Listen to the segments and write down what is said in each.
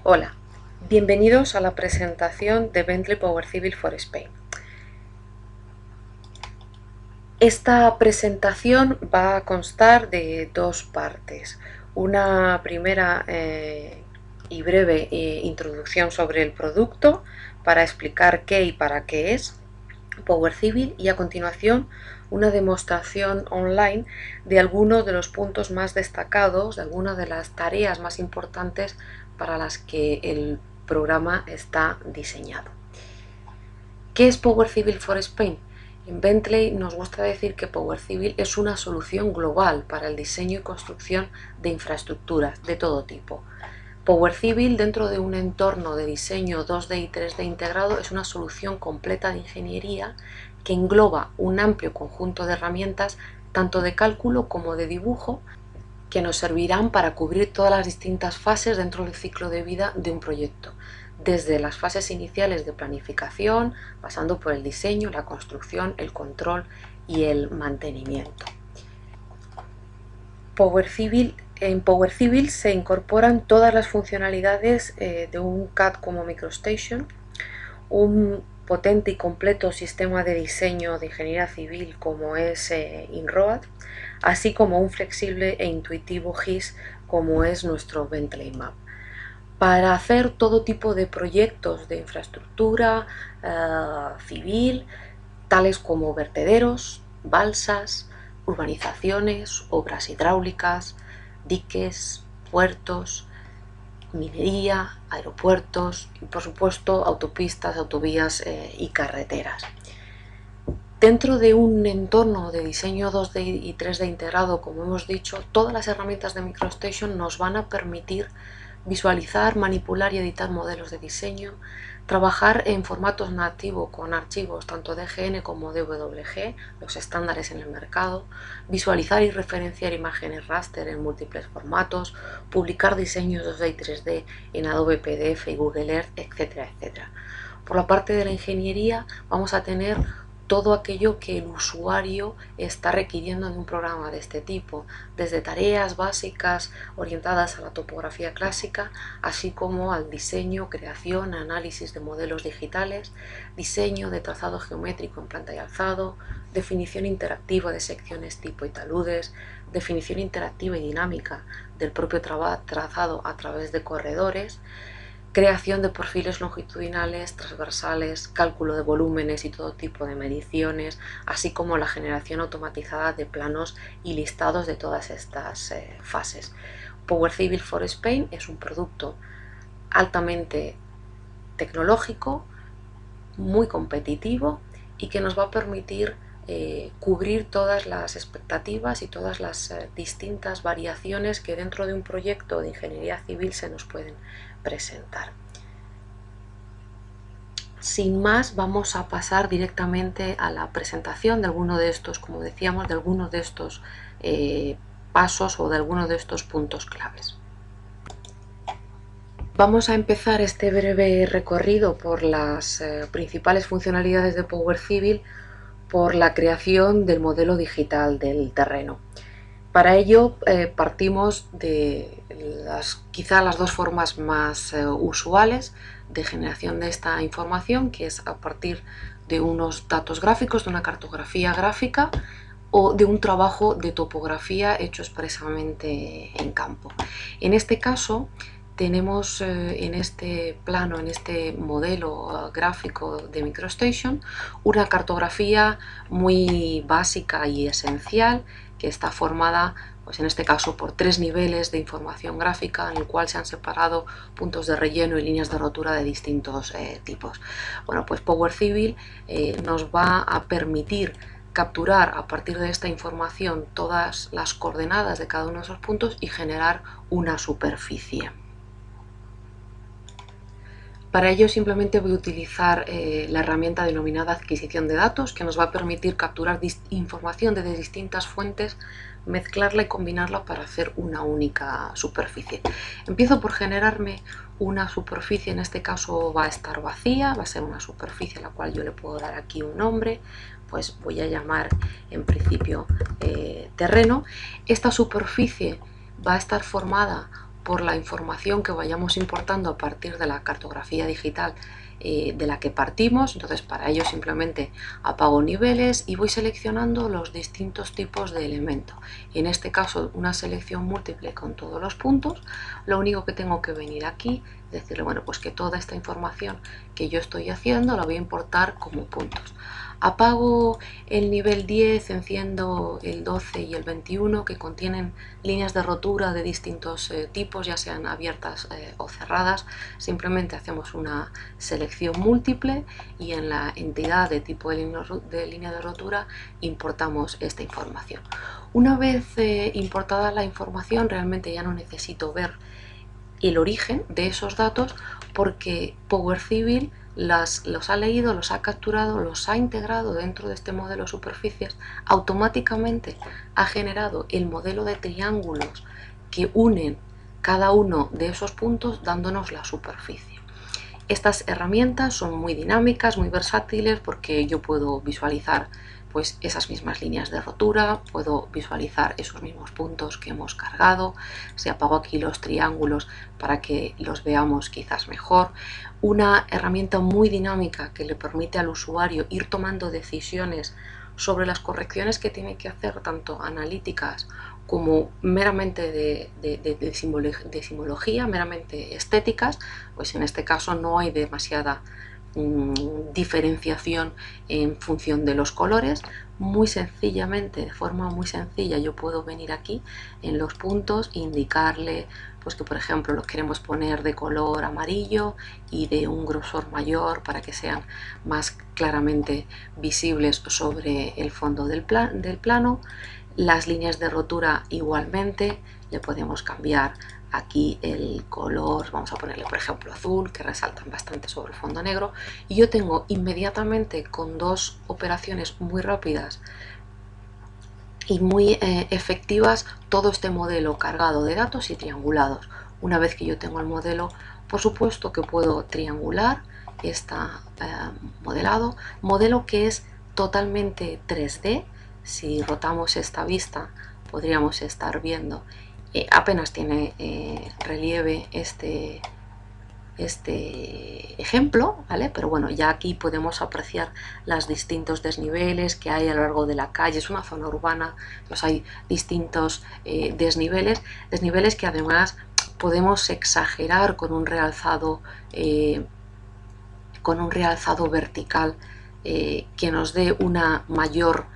Hola, bienvenidos a la presentación de Bentley Power Civil for Spain. Esta presentación va a constar de dos partes. Una primera y breve introducción sobre el producto para explicar qué y para qué es Power Civil, y a continuación una demostración online de algunos de los puntos más destacados, de algunas de las tareas más importantes para las que el programa está diseñado. ¿Qué es Power Civil for Spain? En Bentley nos gusta decir que Power Civil es una solución global para el diseño y construcción de infraestructuras de todo tipo. Power Civil, dentro de un entorno de diseño 2D y 3D integrado, es una solución completa de ingeniería que engloba un amplio conjunto de herramientas, tanto de cálculo como de dibujo, que nos servirán para cubrir todas las distintas fases dentro del ciclo de vida de un proyecto, desde las fases iniciales de planificación, pasando por el diseño, la construcción, el control y el mantenimiento. En Power Civil se incorporan todas las funcionalidades de un CAD como MicroStation, un potente y completo sistema de diseño de ingeniería civil como es InRoad, así como un flexible e intuitivo GIS como es nuestro Bentley Map, para hacer todo tipo de proyectos de infraestructura civil, tales como vertederos, balsas, urbanizaciones, obras hidráulicas, diques, puertos, minería, aeropuertos y, por supuesto, autopistas, autovías y carreteras. Dentro de un entorno de diseño 2D y 3D integrado, como hemos dicho, todas las herramientas de MicroStation nos van a permitir visualizar, manipular y editar modelos de diseño, trabajar en formatos nativos con archivos tanto DGN como DWG, los estándares en el mercado, visualizar y referenciar imágenes raster en múltiples formatos, publicar diseños 2D y 3D en Adobe PDF y Google Earth, etcétera, etcétera. Por la parte de la ingeniería vamos a tener todo aquello que el usuario está requiriendo en un programa de este tipo, desde tareas básicas orientadas a la topografía clásica, así como al diseño, creación, análisis de modelos digitales, diseño de trazado geométrico en planta y alzado, definición interactiva de secciones tipo y taludes, definición interactiva y dinámica del propio trazado a través de corredores, creación de perfiles longitudinales, transversales, cálculo de volúmenes y todo tipo de mediciones, así como la generación automatizada de planos y listados de todas estas fases. Power Civil for Spain es un producto altamente tecnológico, muy competitivo y que nos va a permitir cubrir todas las expectativas y todas las distintas variaciones que dentro de un proyecto de ingeniería civil se nos pueden presentar. Sin más, vamos a pasar directamente a la presentación de alguno de estos, como decíamos, de algunos de estos pasos o de algunos de estos puntos claves. Vamos a empezar este breve recorrido por las principales funcionalidades de Power Civil por la creación del modelo digital del terreno. Para ello partimos de quizá las dos formas más usuales de generación de esta información, que es a partir de unos datos gráficos, de una cartografía gráfica o de un trabajo de topografía hecho expresamente en campo. En este caso tenemos en este plano, en este modelo gráfico de MicroStation, una cartografía muy básica y esencial que está formada, pues en este caso, por tres niveles de información gráfica en el cual se han separado puntos de relleno y líneas de rotura de distintos tipos. Bueno, pues Power Civil nos va a permitir capturar a partir de esta información todas las coordenadas de cada uno de esos puntos y generar una superficie. Para ello simplemente voy a utilizar la herramienta denominada adquisición de datos, que nos va a permitir capturar información de distintas fuentes, mezclarla y combinarla para hacer una única superficie. Empiezo por generarme una superficie, en este caso va a estar vacía, va a ser una superficie a la cual yo le puedo dar aquí un nombre, pues voy a llamar en principio terreno. Esta superficie va a estar formada por la información que vayamos importando a partir de la cartografía digital de la que partimos. Entonces para ello simplemente apago niveles y voy seleccionando los distintos tipos de elemento. En este caso una selección múltiple con todos los puntos. Lo único que tengo que venir aquí es decirle, bueno, pues que toda esta información que yo estoy haciendo la voy a importar como puntos. Apago el nivel 10, enciendo el 12 y el 21 que contienen líneas de rotura de distintos tipos, ya sean abiertas o cerradas. Simplemente hacemos una selección múltiple y en la entidad de tipo de línea de rotura importamos esta información. Una vez importada la información, realmente ya no necesito ver el origen de esos datos porque Power Civil los ha leído, los ha capturado, los ha integrado dentro de este modelo de superficies, automáticamente ha generado el modelo de triángulos que unen cada uno de esos puntos dándonos la superficie. Estas herramientas son muy dinámicas, muy versátiles, porque yo puedo visualizar pues esas mismas líneas de rotura, puedo visualizar esos mismos puntos que hemos cargado. Si apago aquí los triángulos para que los veamos quizás mejor. Una herramienta muy dinámica que le permite al usuario ir tomando decisiones sobre las correcciones que tiene que hacer, tanto analíticas como meramente de simbología, meramente estéticas. Pues en este caso no hay demasiada diferenciación en función de los colores. Muy sencillamente, de forma muy sencilla, yo puedo venir aquí en los puntos e indicarle pues que por ejemplo los queremos poner de color amarillo y de un grosor mayor para que sean más claramente visibles sobre el fondo del plano. Las líneas de rotura igualmente le podemos cambiar aquí el color, vamos a ponerle por ejemplo azul, que resaltan bastante sobre el fondo negro, y yo tengo inmediatamente, con dos operaciones muy rápidas y muy efectivas, todo este modelo cargado de datos y triangulados. Una vez que yo tengo el modelo, por supuesto que puedo triangular está modelo que es totalmente 3D. Si rotamos esta vista podríamos estar viendo, apenas tiene relieve este ejemplo, ¿vale? Pero bueno, ya aquí podemos apreciar los distintos desniveles que hay a lo largo de la calle. Es una zona urbana, pues hay distintos desniveles que además podemos exagerar con un realzado vertical que nos dé una mayor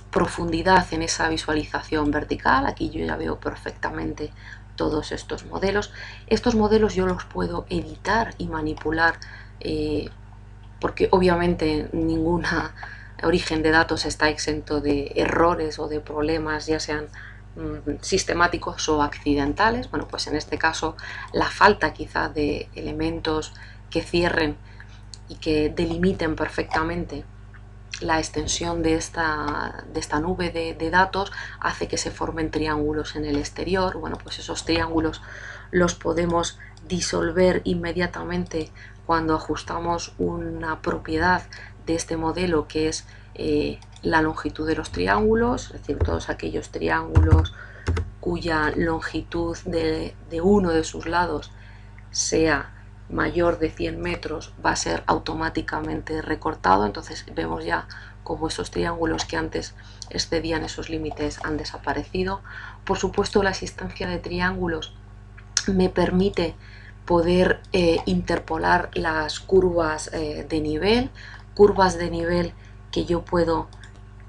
profundidad en esa visualización vertical. Aquí yo ya veo perfectamente todos estos modelos. Estos modelos yo los puedo editar y manipular porque obviamente ningún origen de datos está exento de errores o de problemas, ya sean sistemáticos o accidentales. Bueno, pues en este caso la falta quizá de elementos que cierren y que delimiten perfectamente la extensión de esta nube de datos hace que se formen triángulos en el exterior. Bueno, pues esos triángulos los podemos disolver inmediatamente cuando ajustamos una propiedad de este modelo, que es la longitud de los triángulos, es decir, todos aquellos triángulos cuya longitud de uno de sus lados sea mayor de 100 metros va a ser automáticamente recortado. Entonces vemos ya como esos triángulos que antes excedían esos límites han desaparecido. Por supuesto, la existencia de triángulos me permite poder interpolar las curvas de nivel que yo puedo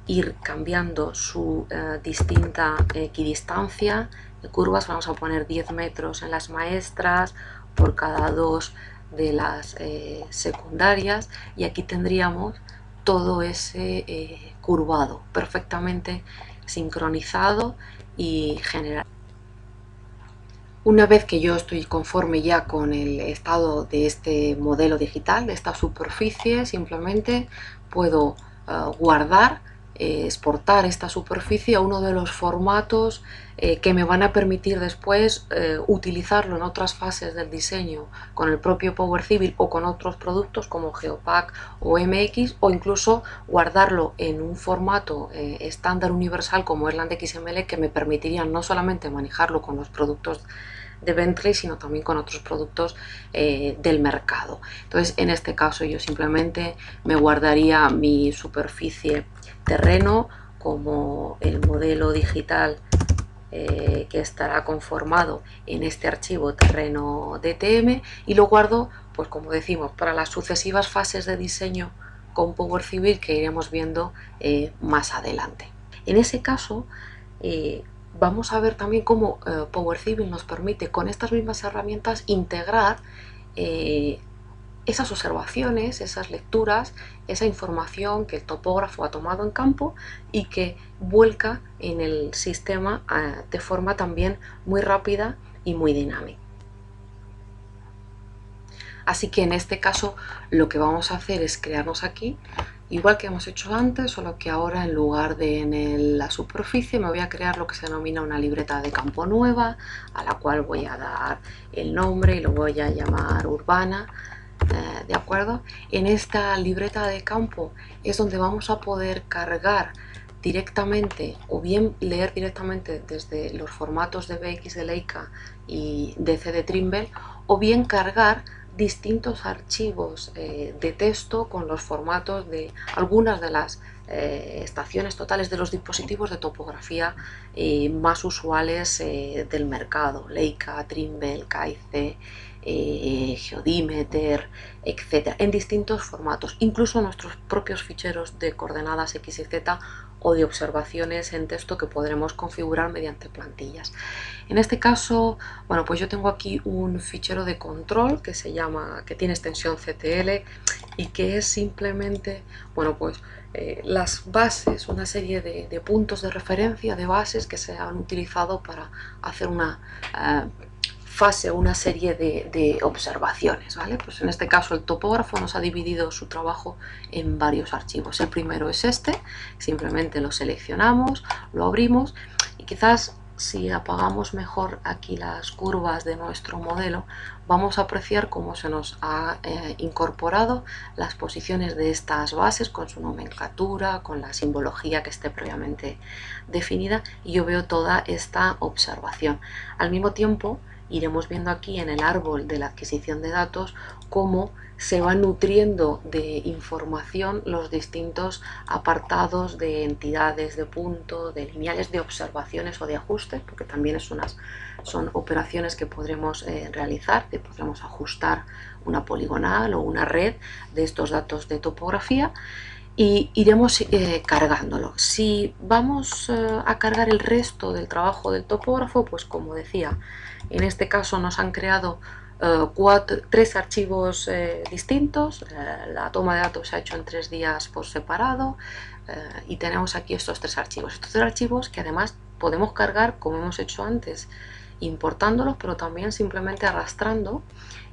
ir cambiando su distinta equidistancia de curvas. Vamos a poner 10 metros en las maestras por cada 2 de las secundarias, y aquí tendríamos todo ese curvado perfectamente sincronizado y generado. Una vez que yo estoy conforme ya con el estado de este modelo digital, de esta superficie, simplemente puedo guardar, exportar esta superficie a uno de los formatos que me van a permitir después utilizarlo en otras fases del diseño con el propio Power Civil o con otros productos como Geopack o MX, o incluso guardarlo en un formato estándar universal como Erlang XML, que me permitiría no solamente manejarlo con los productos de Bentley, sino también con otros productos del mercado. Entonces, en este caso yo simplemente me guardaría mi superficie terreno como el modelo digital que estará conformado en este archivo terreno DTM, y lo guardo, pues como decimos, para las sucesivas fases de diseño con Power Civil que iremos viendo más adelante. En ese caso vamos a ver también cómo Power Civil nos permite con estas mismas herramientas integrar esas observaciones, esas lecturas, esa información que el topógrafo ha tomado en campo y que vuelca en el sistema de forma también muy rápida y muy dinámica. Así que en este caso lo que vamos a hacer es crearnos aquí, igual que hemos hecho antes, solo que ahora en lugar de en la superficie me voy a crear lo que se denomina una libreta de campo nueva, a la cual voy a dar el nombre y lo voy a llamar Urbana. ¿De acuerdo? En esta libreta de campo es donde vamos a poder cargar directamente o bien leer directamente desde los formatos de BX de Leica y DC de Trimble, o bien cargar distintos archivos de texto con los formatos de algunas de las estaciones totales de los dispositivos de topografía más usuales del mercado: Leica, Trimble, Kaize, Geodimeter, etcétera, en distintos formatos, incluso nuestros propios ficheros de coordenadas X y Z o de observaciones en texto que podremos configurar mediante plantillas. En este caso, bueno, pues yo tengo aquí un fichero de control que se llama, que tiene extensión CTL y que es simplemente, bueno, pues las bases, una serie de puntos de referencia, de bases que se han utilizado para hacer una fase o una serie de observaciones, ¿vale? Pues en este caso el topógrafo nos ha dividido su trabajo en varios archivos. El primero es este, simplemente lo seleccionamos, lo abrimos y quizás si apagamos mejor aquí las curvas de nuestro modelo, vamos a apreciar cómo se nos ha incorporado las posiciones de estas bases con su nomenclatura, con la simbología que esté previamente definida, y yo veo toda esta observación. Al mismo tiempo, iremos viendo aquí en el árbol de la adquisición de datos cómo se van nutriendo de información los distintos apartados de entidades de punto, de lineales, de observaciones o de ajustes, porque también son operaciones que podremos realizar, que podremos ajustar una poligonal o una red de estos datos de topografía, y iremos cargándolo. Si vamos a cargar el resto del trabajo del topógrafo, pues como decía, en este caso nos han creado tres archivos distintos. La toma de datos se ha hecho en 3 días por separado, y tenemos aquí estos tres archivos que además podemos cargar como hemos hecho antes, importándolos, pero también simplemente arrastrando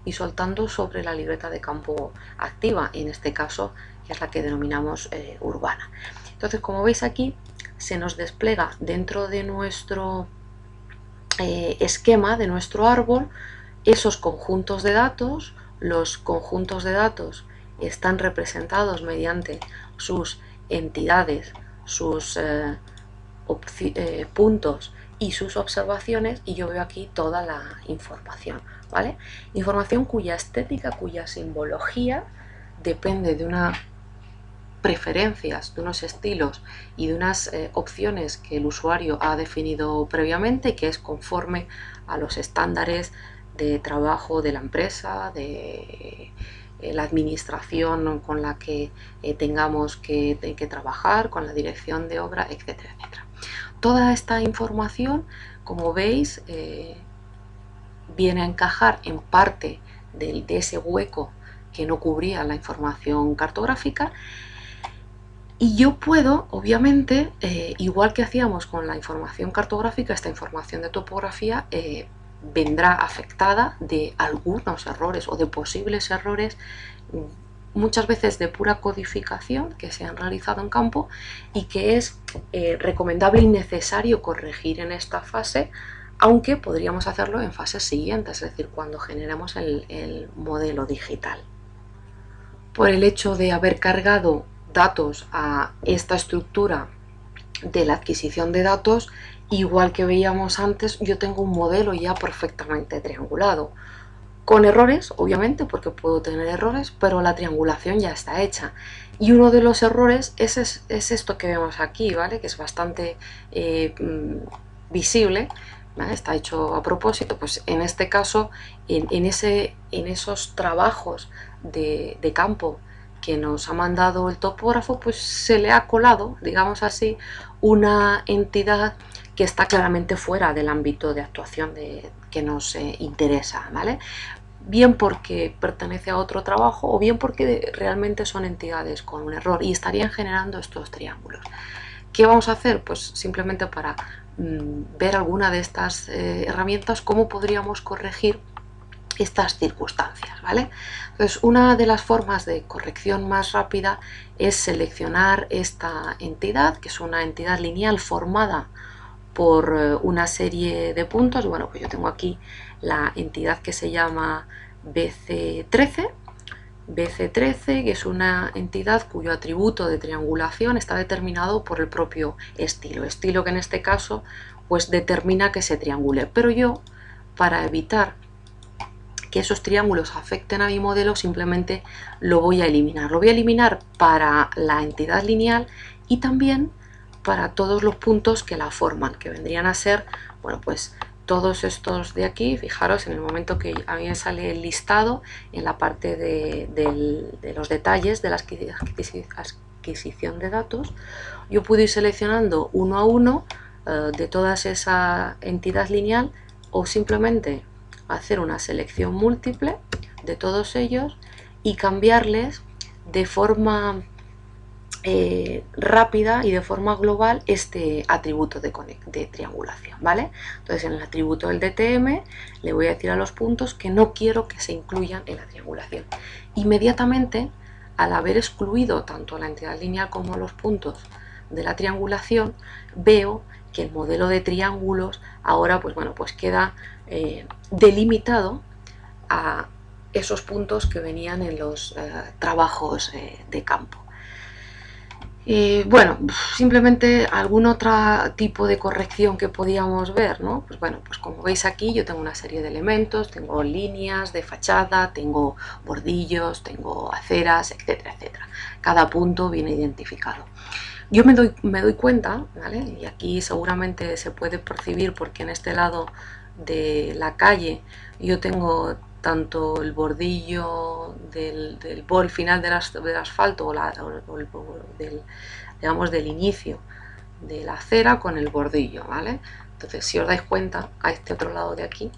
y soltando sobre la libreta de campo activa, en este caso, que es la que denominamos urbana. Entonces, como veis aquí, se nos despliega dentro de nuestro esquema, de nuestro árbol, esos conjuntos de datos. Los conjuntos de datos están representados mediante sus entidades, sus puntos y sus observaciones, y yo veo aquí toda la información, ¿vale? Información cuya estética, cuya simbología depende de unas preferencias, de unos estilos y de unas opciones que el usuario ha definido previamente, y que es conforme a los estándares de trabajo de la empresa, de la administración con la que tengamos que trabajar, con la dirección de obra, etcétera, etcétera. Toda esta información, como veis, viene a encajar en parte de ese hueco que no cubría la información cartográfica, y yo puedo, obviamente, igual que hacíamos con la información cartográfica, esta información de topografía vendrá afectada de algunos errores o de posibles errores, muchas veces de pura codificación, que se han realizado en campo y que es recomendable y necesario corregir en esta fase, aunque podríamos hacerlo en fases siguientes, es decir, cuando generemos el modelo digital. Por el hecho de haber cargado datos a esta estructura de la adquisición de datos, igual que veíamos antes, yo tengo un modelo ya perfectamente triangulado. Con errores, obviamente, porque puedo tener errores, pero la triangulación ya está hecha. Y uno de los errores es esto que vemos aquí, ¿vale? Que es bastante visible, ¿vale? Está hecho a propósito. Pues en este caso, en esos trabajos de campo que nos ha mandado el topógrafo, pues se le ha colado, digamos así, una entidad que está claramente fuera del ámbito de actuación que nos interesa, ¿vale? Bien porque pertenece a otro trabajo o bien porque realmente son entidades con un error y estarían generando estos triángulos. ¿Qué vamos a hacer? Pues simplemente para ver alguna de estas herramientas, cómo podríamos corregir estas circunstancias, ¿vale? Entonces, una de las formas de corrección más rápida es seleccionar esta entidad, que es una entidad lineal formada por una serie de puntos. Bueno, pues yo tengo aquí la entidad que se llama BC13, que es una entidad cuyo atributo de triangulación está determinado por el propio estilo que en este caso pues determina que se triangule. Pero yo, para evitar que esos triángulos afecten a mi modelo, simplemente lo voy a eliminar. Lo voy a eliminar para la entidad lineal y también para todos los puntos que la forman, que vendrían a ser, bueno, pues todos estos de aquí. Fijaros, en el momento que a mí me sale el listado, en la parte de los detalles de la adquisición de datos, yo puedo ir seleccionando uno a uno de todas esa entidad lineal, o simplemente hacer una selección múltiple de todos ellos y cambiarles de forma rápida y de forma global este atributo de triangulación, ¿vale? Entonces, en el atributo del DTM le voy a decir a los puntos que no quiero que se incluyan en la triangulación. Inmediatamente, al haber excluido tanto la entidad lineal como los puntos de la triangulación, veo que el modelo de triángulos ahora pues bueno, pues queda delimitado a esos puntos que venían en los trabajos de campo. Bueno, simplemente algún otro tipo de corrección que podíamos ver, ¿no? Pues bueno, pues como veis aquí yo tengo una serie de elementos, tengo líneas de fachada, tengo bordillos, tengo aceras, etcétera, etcétera. Cada punto viene identificado. Yo me doy cuenta, ¿vale? Y aquí seguramente se puede percibir porque en este lado de la calle yo tengo tanto el bordillo del bol final del asfalto o digamos del inicio de la acera con el bordillo, ¿vale? Entonces, si os dais cuenta, a este otro lado de aquí,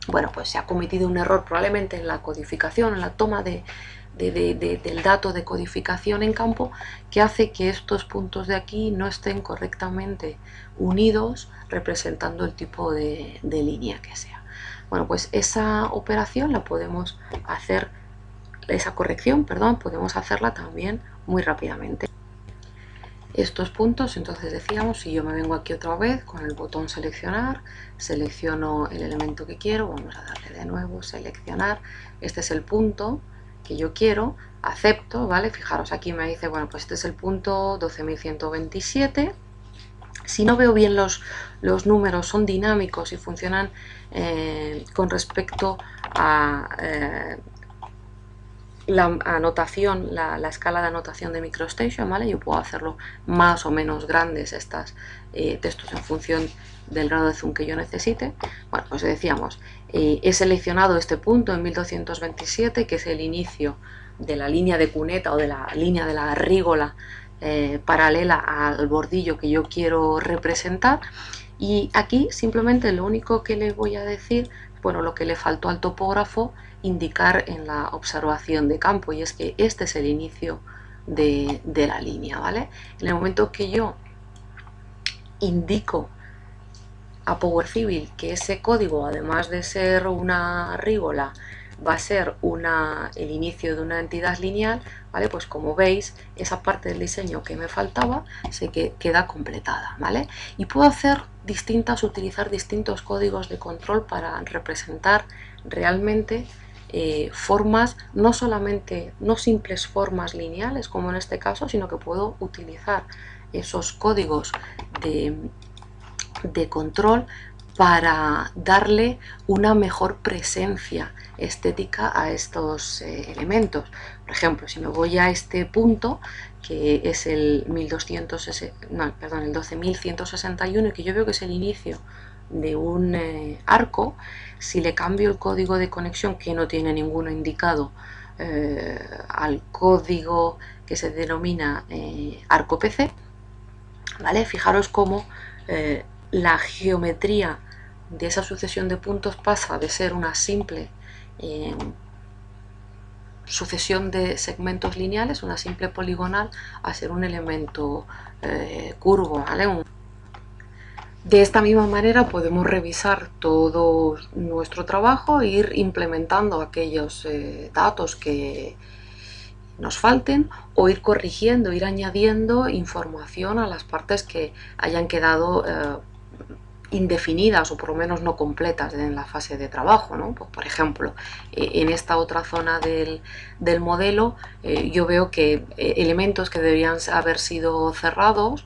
bueno, pues se ha cometido un error probablemente en la codificación, en la toma del dato de codificación en campo, que hace que estos puntos de aquí no estén correctamente unidos representando el tipo de línea que sea. Bueno, pues esa operación la podemos hacer, esa corrección, perdón, podemos hacerla también muy rápidamente. Estos puntos, entonces decíamos, si yo me vengo aquí otra vez con el botón seleccionar, selecciono el elemento que quiero, vamos a darle de nuevo seleccionar, este es el punto que yo quiero, acepto, ¿vale? Fijaros, aquí me dice, bueno, pues este es el punto 12.127. Si no veo bien los números, son dinámicos y funcionan con respecto a la anotación, la escala de anotación de MicroStation, ¿vale? Yo puedo hacerlo más o menos grandes estas textos en función del grado de zoom que yo necesite. Bueno, pues decíamos, he seleccionado este punto en 1227, que es el inicio de la línea de cuneta o de la línea de la rígola paralela al bordillo que yo quiero representar, y aquí simplemente lo único que le voy a decir, bueno, lo que le faltó al topógrafo indicar en la observación de campo, y es que este es el inicio de la línea, ¿vale? En el momento que yo indico a Power Civil que ese código, además de ser una rígola, va a ser el inicio de una entidad lineal, ¿vale? Pues como veis, esa parte del diseño que me faltaba queda completada, ¿vale? Y puedo utilizar distintos códigos de control para representar realmente formas, no simples formas lineales como en este caso, sino que puedo utilizar esos códigos de de control para darle una mejor presencia estética a estos elementos. Por ejemplo, si me voy a este punto, que es el 12.161 y que yo veo que es el inicio de un arco, si le cambio el código de conexión, que no tiene ninguno indicado, al código que se denomina arco PC, ¿vale? Fijaros cómo la geometría de esa sucesión de puntos pasa de ser una simple sucesión de segmentos lineales, una simple poligonal, a ser un elemento curvo, ¿vale? De esta misma manera podemos revisar todo nuestro trabajo e ir implementando aquellos datos que nos falten o ir corrigiendo, ir añadiendo información a las partes que hayan quedado indefinidas o por lo menos no completas en la fase de trabajo, ¿no? Pues, por ejemplo, en esta otra zona del modelo yo veo que elementos que deberían haber sido cerrados,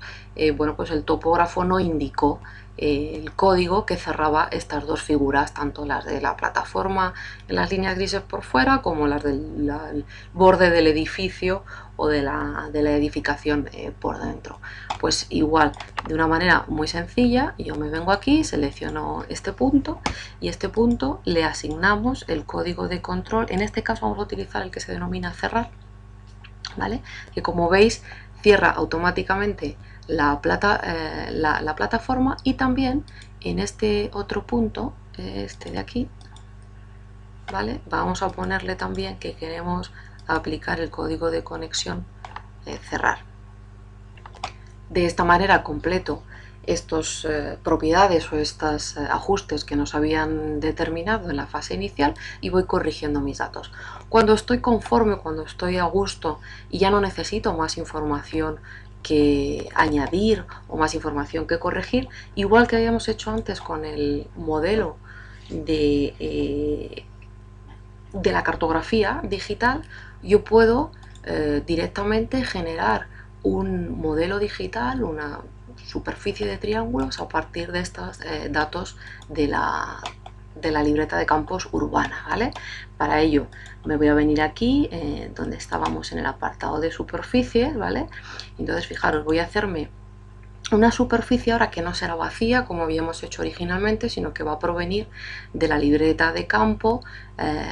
bueno, pues el topógrafo no indicó el código que cerraba estas dos figuras, tanto las de la plataforma en las líneas grises por fuera como las del borde del edificio o de la edificación por dentro. Pues igual, de una manera muy sencilla, yo me vengo aquí, selecciono este punto y a este punto le asignamos el código de control. En este caso vamos a utilizar el que se denomina cerrar, ¿vale? Que como veis cierra automáticamente la plataforma, y también en este otro punto, este de aquí, ¿vale? Vamos a ponerle también que queremos aplicar el código de conexión cerrar. De esta manera completo estas propiedades o estos ajustes que nos habían determinado en la fase inicial y voy corrigiendo mis datos. Cuando estoy conforme, cuando estoy a gusto y ya no necesito más información que añadir o más información que corregir, igual que habíamos hecho antes con el modelo de la cartografía digital, yo puedo directamente generar un modelo digital, una superficie de triángulos a partir de estos datos de la libreta de campos urbana, ¿vale? Para ello me voy a venir aquí donde estábamos en el apartado de superficies, ¿vale? Entonces fijaros, voy a hacerme una superficie ahora que no será vacía como habíamos hecho originalmente, sino que va a provenir de la libreta de campo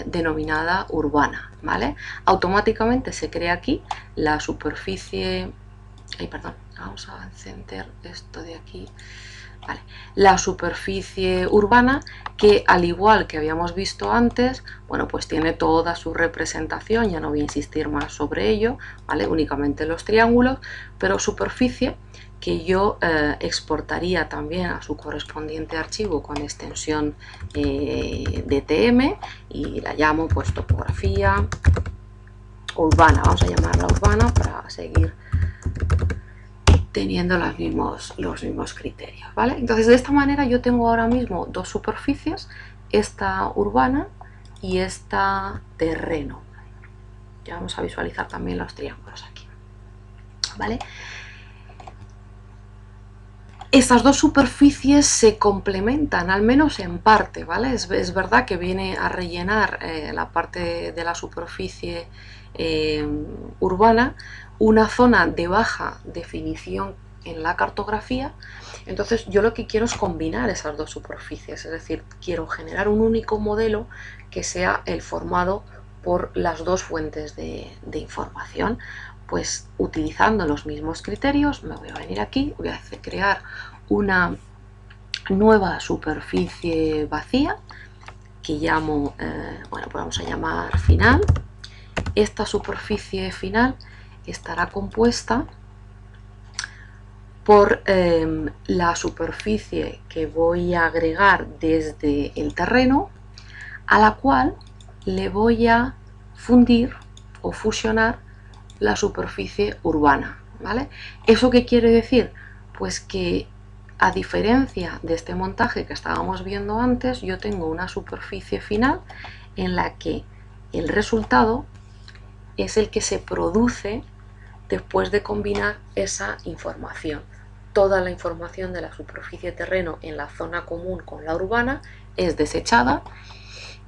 denominada urbana, ¿vale? Automáticamente se crea aquí la superficie, perdón, vamos a encender esto de aquí, vale, la superficie urbana, que al igual que habíamos visto antes, bueno, pues tiene toda su representación, ya no voy a insistir más sobre ello, ¿vale? Únicamente los triángulos, pero superficie que yo exportaría también a su correspondiente archivo con extensión DTM y la llamo pues topografía urbana, vamos a llamarla urbana para seguir teniendo los mismos criterios, ¿vale? Entonces de esta manera yo tengo ahora mismo dos superficies, esta urbana y esta terreno. Ya vamos a visualizar también los triángulos aquí, ¿vale? Estas dos superficies se complementan, al menos en parte, ¿vale? Es verdad que viene a rellenar la parte de la superficie urbana una zona de baja definición en la cartografía. Entonces yo lo que quiero es combinar esas dos superficies, es decir, quiero generar un único modelo que sea el formado por las dos fuentes de información. Pues utilizando los mismos criterios me voy a venir aquí, voy a crear una nueva superficie vacía que llamo, bueno, pues vamos a llamar final. Esta superficie final estará compuesta por la superficie que voy a agregar desde el terreno, a la cual le voy a fundir o fusionar la superficie urbana, ¿vale? ¿Eso qué quiere decir? Pues que a diferencia de este montaje que estábamos viendo antes, yo tengo una superficie final en la que el resultado es el que se produce después de combinar esa información. toda la información de la superficie terreno en la zona común con la urbana es desechada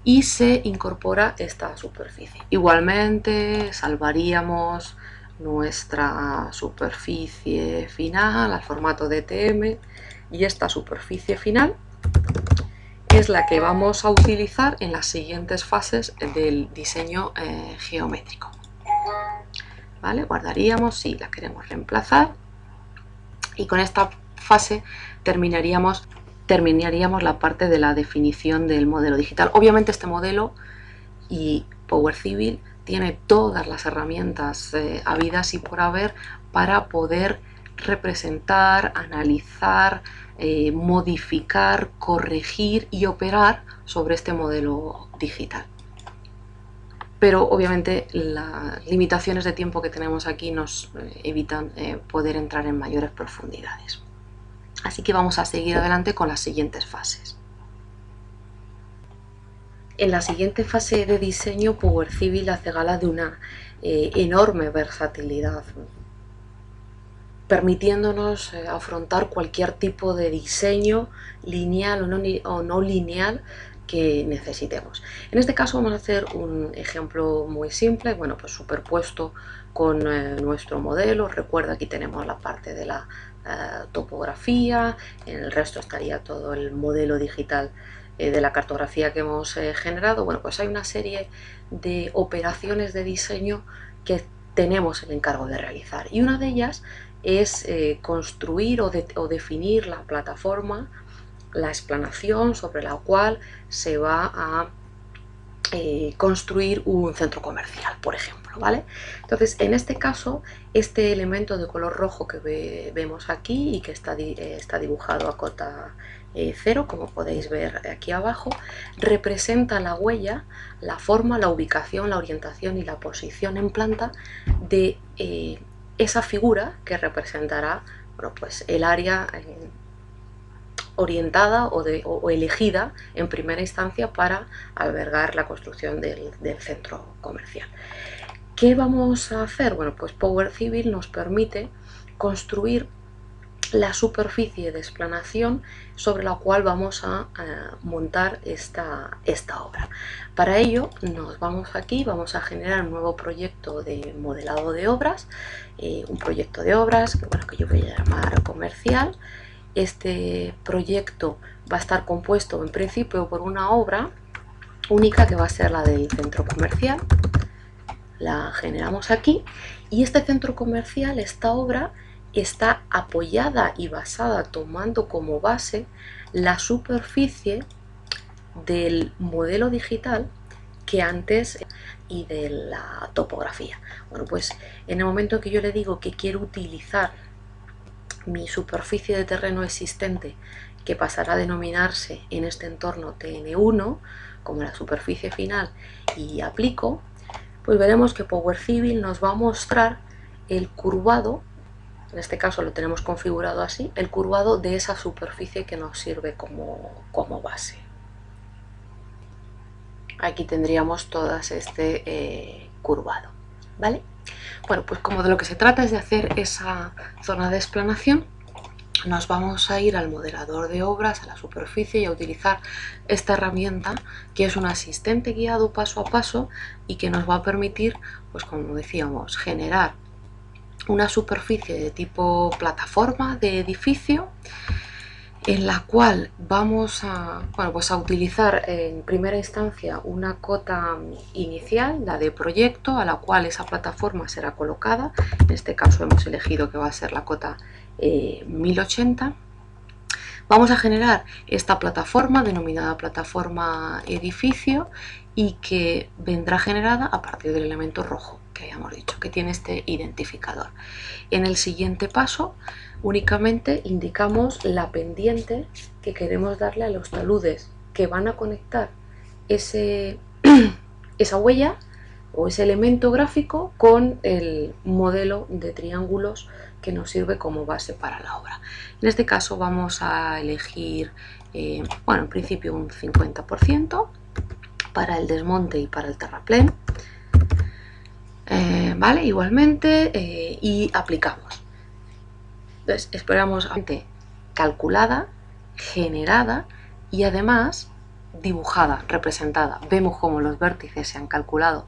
y se incorpora esta superficie. Igualmente salvaríamos nuestra superficie final al formato DTM y esta superficie final es la que vamos a utilizar en las siguientes fases del diseño geométrico. ¿Vale? Guardaríamos si la queremos reemplazar y con esta fase terminaríamos la parte de la definición del modelo digital. Obviamente este modelo y Power Civil tiene todas las herramientas habidas y por haber para poder representar, analizar, modificar, corregir y operar sobre este modelo digital. Pero obviamente las limitaciones de tiempo que tenemos aquí nos evitan poder entrar en mayores profundidades. Así que vamos a seguir adelante con las siguientes fases. En la siguiente fase de diseño, Power Civil hace gala de una enorme versatilidad, permitiéndonos afrontar cualquier tipo de diseño lineal o no lineal que necesitemos. En este caso vamos a hacer un ejemplo muy simple, bueno, pues superpuesto con nuestro modelo. Recuerda, aquí tenemos la parte de la topografía, en el resto estaría todo el modelo digital de la cartografía que hemos generado. Bueno, pues hay una serie de operaciones de diseño que tenemos el encargo de realizar y una de ellas es construir o definir la plataforma, la explanación sobre la cual se va a construir un centro comercial, por ejemplo, ¿vale? Entonces, en este caso, este elemento de color rojo que vemos aquí y que está dibujado a cota 0, como podéis ver aquí abajo, representa la huella, la forma, la ubicación, la orientación y la posición en planta de esa figura que representará, bueno, pues el área orientada o elegida en primera instancia para albergar la construcción del centro comercial. ¿Qué vamos a hacer? Bueno, pues Power Civil nos permite construir la superficie de explanación sobre la cual vamos a montar esta obra. Para ello nos vamos aquí, vamos a generar un nuevo proyecto de modelado de obras, un proyecto de obras que yo voy a llamar comercial. Este proyecto va a estar compuesto en principio por una obra única que va a ser la del centro comercial. La generamos aquí y este centro comercial, esta obra, está apoyada y basada tomando como base la superficie del modelo digital que antes y de la topografía. Bueno, pues en el momento que yo le digo que quiero utilizar mi superficie de terreno existente, que pasará a denominarse en este entorno TN1 como la superficie final, y aplico, pues veremos que Power Civil nos va a mostrar el curvado, en este caso lo tenemos configurado así, el curvado de esa superficie que nos sirve como base. Aquí tendríamos todo este curvado, ¿vale? Bueno, pues como de lo que se trata es de hacer esa zona de explanación, nos vamos a ir al modelador de obras, a la superficie, y a utilizar esta herramienta que es un asistente guiado paso a paso y que nos va a permitir, pues como decíamos, generar una superficie de tipo plataforma de edificio en la cual vamos a, pues a utilizar en primera instancia una cota inicial, la de proyecto, a la cual esa plataforma será colocada. En este caso hemos elegido que va a ser la cota 1080. Vamos a generar esta plataforma denominada plataforma edificio y que vendrá generada a partir del elemento rojo que habíamos dicho, que tiene este identificador. En el siguiente paso únicamente indicamos la pendiente que queremos darle a los taludes que van a conectar esa huella o ese elemento gráfico con el modelo de triángulos que nos sirve como base para la obra. En este caso vamos a elegir, en principio un 50% para el desmonte y para el terraplén, ¿vale? Igualmente, y aplicamos. Entonces esperamos calculada, generada y además dibujada, representada. Vemos cómo los vértices se han calculado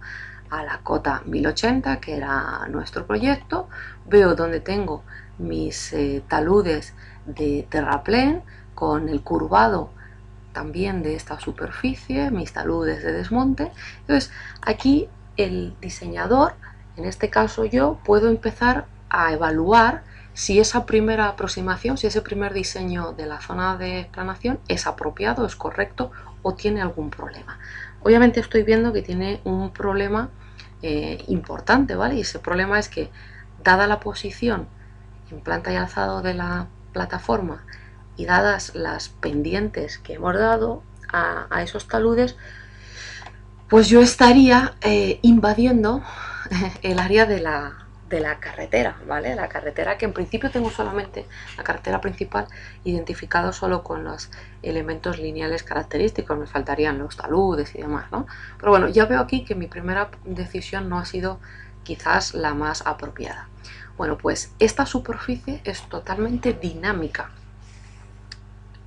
a la cota 1080, que era nuestro proyecto. Veo donde tengo mis taludes de terraplén con el curvado también de esta superficie, mis taludes de desmonte. Entonces aquí el diseñador, en este caso yo, puedo empezar a evaluar si esa primera aproximación, si ese primer diseño de la zona de explanación es apropiado, es correcto o tiene algún problema. Obviamente estoy viendo que tiene un problema importante, ¿vale? Y ese problema es que, dada la posición en planta y alzado de la plataforma y dadas las pendientes que hemos dado a esos taludes, pues yo estaría invadiendo el área de la carretera, ¿vale? La carretera que en principio tengo solamente, la carretera principal, identificado solo con los elementos lineales característicos, me faltarían los taludes y demás, ¿no? Pero bueno, ya veo aquí que mi primera decisión no ha sido quizás la más apropiada. Bueno, pues esta superficie es totalmente dinámica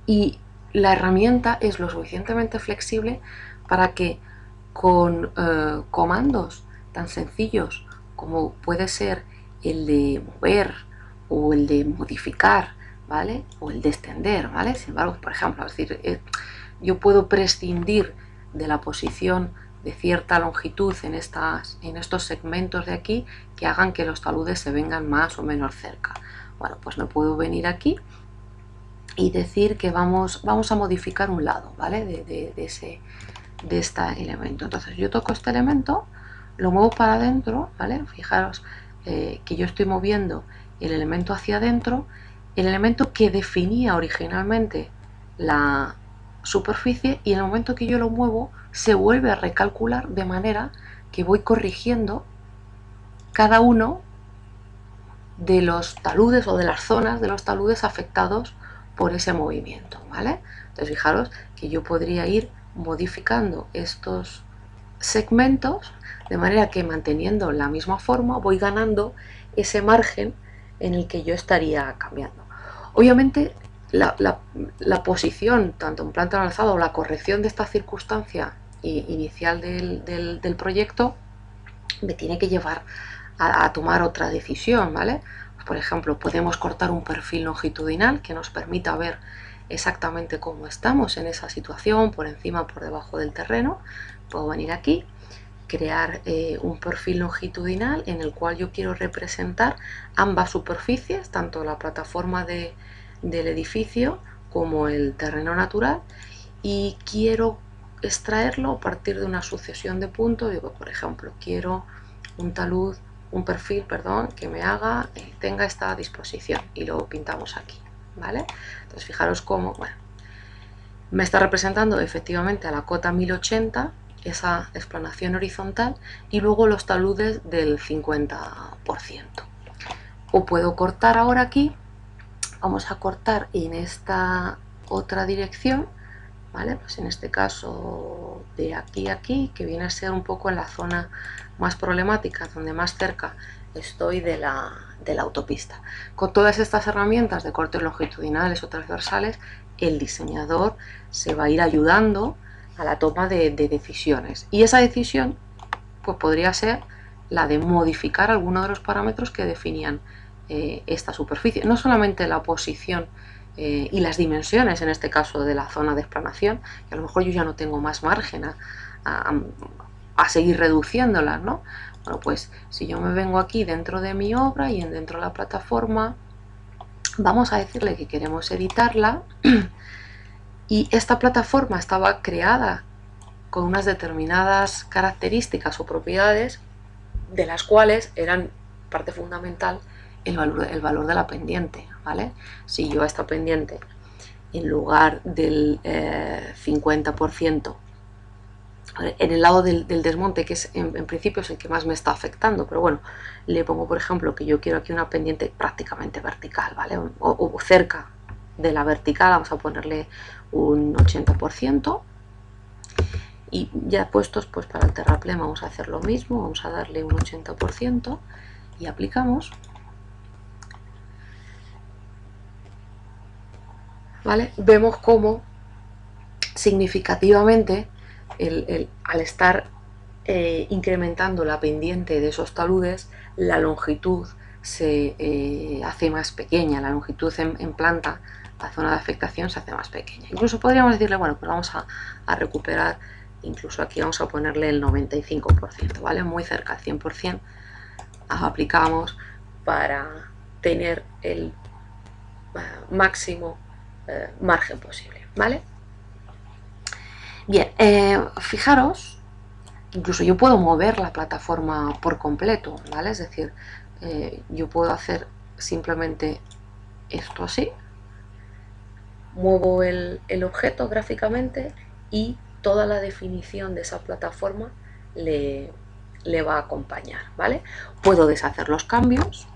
y la herramienta es lo suficientemente flexible para que con comandos tan sencillos como puede ser el de mover o el de modificar, ¿vale? O el de extender, ¿vale? Sin embargo, por ejemplo, es decir, yo puedo prescindir de la posición de cierta longitud en estos segmentos de aquí que hagan que los taludes se vengan más o menos cerca. Bueno, pues me puedo venir aquí y decir que vamos a modificar un lado, ¿vale? De este elemento. Entonces yo toco este elemento, lo muevo para adentro, ¿vale? Fijaros que yo estoy moviendo el elemento hacia adentro, el elemento que definía originalmente la superficie, y en el momento que yo lo muevo se vuelve a recalcular, de manera que voy corrigiendo cada uno de los taludes o de las zonas de los taludes afectados por ese movimiento, ¿vale? Entonces fijaros que yo podría ir modificando estos segmentos de manera que, manteniendo la misma forma, voy ganando ese margen en el que yo estaría cambiando. Obviamente la posición, tanto en planta o en alzado, o la corrección de esta circunstancia inicial del proyecto, me tiene que llevar a tomar otra decisión, ¿vale? Por ejemplo, podemos cortar un perfil longitudinal que nos permita ver exactamente cómo estamos en esa situación, por encima, por debajo del terreno. Puedo venir aquí, crear un perfil longitudinal en el cual yo quiero representar ambas superficies, tanto la plataforma del edificio como el terreno natural, y quiero extraerlo a partir de una sucesión de puntos. Digo, por ejemplo, quiero un perfil, que me tenga esta disposición, y lo pintamos aquí, ¿vale? Entonces fijaros cómo, bueno, me está representando efectivamente a la cota 1080 esa explanación horizontal y luego los taludes del 50%. O puedo cortar ahora aquí, vamos a cortar en esta otra dirección, ¿vale? Pues en este caso de aquí a aquí, que viene a ser un poco en la zona más problemática, donde más cerca estoy de la autopista. Con todas estas herramientas de cortes longitudinales o transversales, el diseñador se va a ir ayudando a la toma de decisiones, y esa decisión pues podría ser la de modificar alguno de los parámetros que definían esta superficie, no solamente la posición y las dimensiones, en este caso de la zona de explanación, que a lo mejor yo ya no tengo más margen a seguir reduciéndolas, ¿no? Bueno, pues si yo me vengo aquí dentro de mi obra y dentro de la plataforma, vamos a decirle que queremos editarla, y esta plataforma estaba creada con unas determinadas características o propiedades, de las cuales eran parte fundamental el valor de la pendiente, ¿vale? Si yo a esta pendiente, en lugar del 50%, en el lado del desmonte, que es en principio es el que más me está afectando, pero bueno, le pongo, por ejemplo, que yo quiero aquí una pendiente prácticamente vertical, ¿vale? O cerca de la vertical, vamos a ponerle un 80%. Y ya puestos, pues para el terraplén vamos a hacer lo mismo, vamos a darle un 80% y aplicamos. ¿vale? Vemos cómo significativamente al estar incrementando la pendiente de esos taludes, la longitud se hace más pequeña, la longitud en planta, la zona de afectación se hace más pequeña. Incluso podríamos decirle, bueno, pues vamos a recuperar, incluso aquí vamos a ponerle el 95%, ¿vale? Muy cerca al 100%, aplicamos para tener el máximo margen posible, ¿vale? Bien, fijaros, incluso yo puedo mover la plataforma por completo, ¿vale? Es decir, yo puedo hacer simplemente esto así, muevo el objeto gráficamente y toda la definición de esa plataforma le va a acompañar, ¿vale? Puedo deshacer los cambios,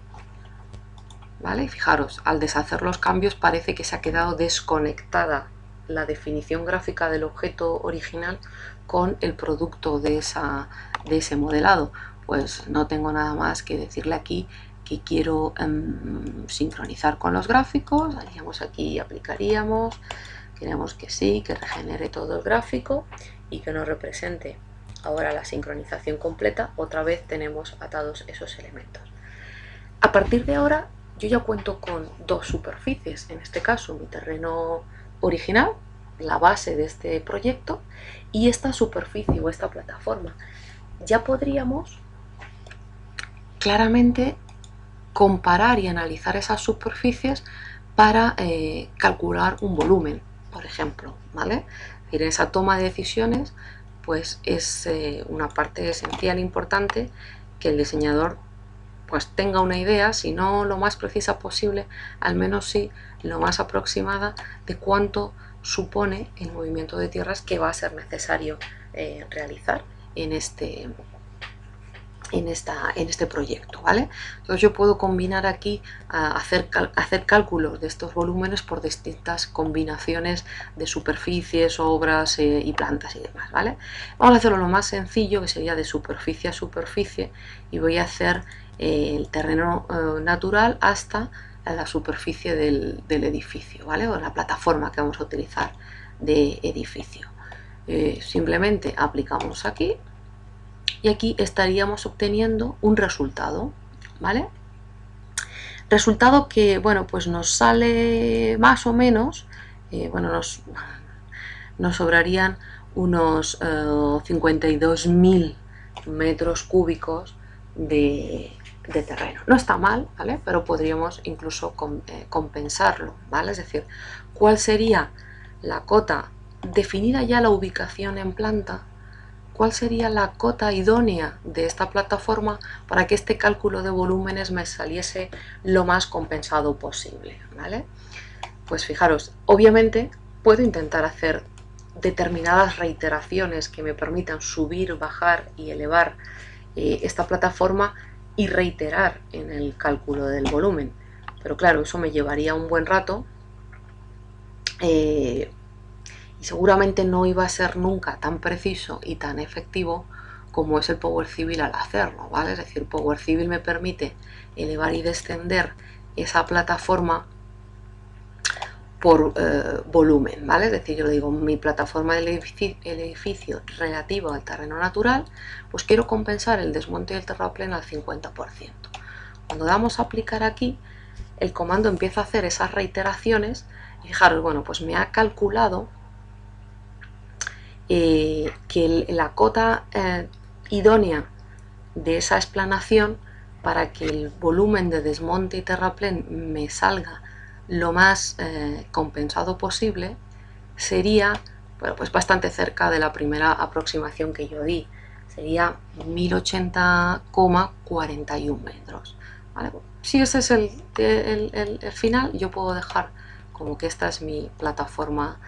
¿vale? Fijaros, al deshacer los cambios parece que se ha quedado desconectada la definición gráfica del objeto original con el producto de ese modelado. Pues no tengo nada más que decirle aquí que quiero sincronizar con los gráficos. Haríamos aquí, aplicaríamos, queremos que sí, que regenere todo el gráfico y que nos represente ahora la sincronización completa. Otra vez tenemos atados esos elementos. A partir de ahora yo ya cuento con dos superficies, en este caso mi terreno original, la base de este proyecto, y esta superficie o esta plataforma. Ya podríamos claramente comparar y analizar esas superficies para calcular un volumen, por ejemplo, ¿vale? Es decir, esa toma de decisiones pues es una parte esencial, importante, que el diseñador pues tenga una idea, si no lo más precisa posible, al menos sí lo más aproximada de cuánto supone el movimiento de tierras que va a ser necesario realizar en este proyecto, ¿vale? Entonces yo puedo combinar aquí, hacer cálculos de estos volúmenes por distintas combinaciones de superficies, obras y plantas y demás, ¿vale? Vamos a hacerlo lo más sencillo, que sería de superficie a superficie, y voy a hacer el terreno natural hasta la superficie del edificio, ¿vale? O la plataforma que vamos a utilizar de edificio. Simplemente aplicamos aquí y aquí estaríamos obteniendo un resultado, ¿vale? Resultado que, bueno, pues nos sale más o menos, bueno, nos sobrarían unos 52.000 metros cúbicos de terreno. No está mal, ¿vale? Pero podríamos incluso compensarlo, ¿vale? Es decir, ¿cuál sería la cota, definida ya la ubicación en planta, cuál sería la cota idónea de esta plataforma para que este cálculo de volúmenes me saliese lo más compensado posible, ¿vale? Pues fijaros, obviamente puedo intentar hacer determinadas reiteraciones que me permitan subir, bajar y elevar esta plataforma y reiterar en el cálculo del volumen, pero claro, eso me llevaría un buen rato y seguramente no iba a ser nunca tan preciso y tan efectivo como es el Power Civil al hacerlo, ¿vale? Es decir, Power Civil me permite elevar y descender esa plataforma por volumen, ¿vale? Es decir, yo le digo, mi plataforma del edificio relativo al terreno natural, pues quiero compensar el desmonte del terraplén al 50%. Cuando damos a aplicar aquí, el comando empieza a hacer esas reiteraciones y fijaros, bueno, pues me ha calculado que la cota idónea de esa explanación para que el volumen de desmonte y terraplén me salga lo más compensado posible sería, bueno, pues bastante cerca de la primera aproximación que yo di, sería 1080,41 metros, ¿vale? Si ese es el final, yo puedo dejar como que esta es mi plataforma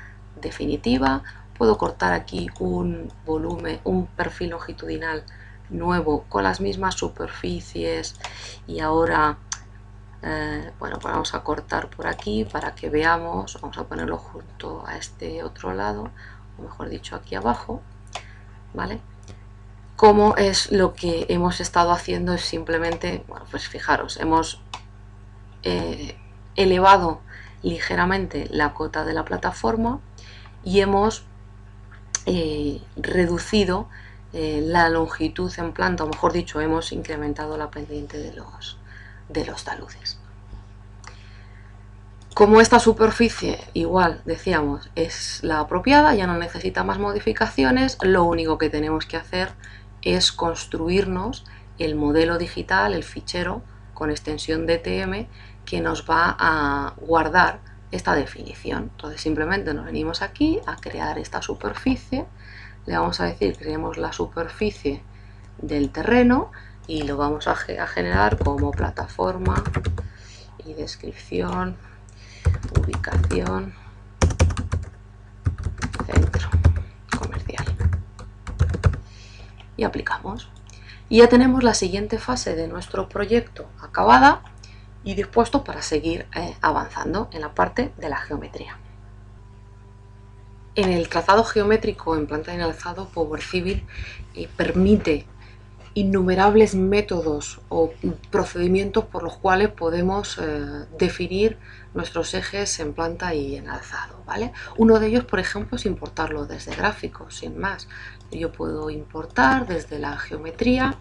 definitiva. Puedo cortar aquí un volumen, un perfil longitudinal nuevo con las mismas superficies y ahora bueno, pues vamos a cortar por aquí para que veamos, vamos a ponerlo junto a este otro lado, o mejor dicho aquí abajo, ¿vale? Como es lo que hemos estado haciendo, es simplemente, bueno, pues fijaros, hemos elevado ligeramente la cota de la plataforma y hemos reducido la longitud en planta, o mejor dicho, hemos incrementado la pendiente de los taludes. Como esta superficie, igual decíamos, es la apropiada, ya no necesita más modificaciones, lo único que tenemos que hacer es construirnos el modelo digital, el fichero con extensión DTM que nos va a guardar esta definición. Entonces simplemente nos venimos aquí a crear esta superficie, le vamos a decir creemos la superficie del terreno y lo vamos a generar como plataforma y descripción, ubicación, centro comercial, y aplicamos. Y ya tenemos la siguiente fase de nuestro proyecto acabada y dispuesto para seguir avanzando en la parte de la geometría. En el trazado geométrico en planta de alzado, Power Civil permite innumerables métodos o procedimientos por los cuales podemos definir nuestros ejes en planta y en alzado, ¿vale? Uno de ellos, por ejemplo, es importarlo desde gráficos, sin más. Yo puedo importar desde la geometría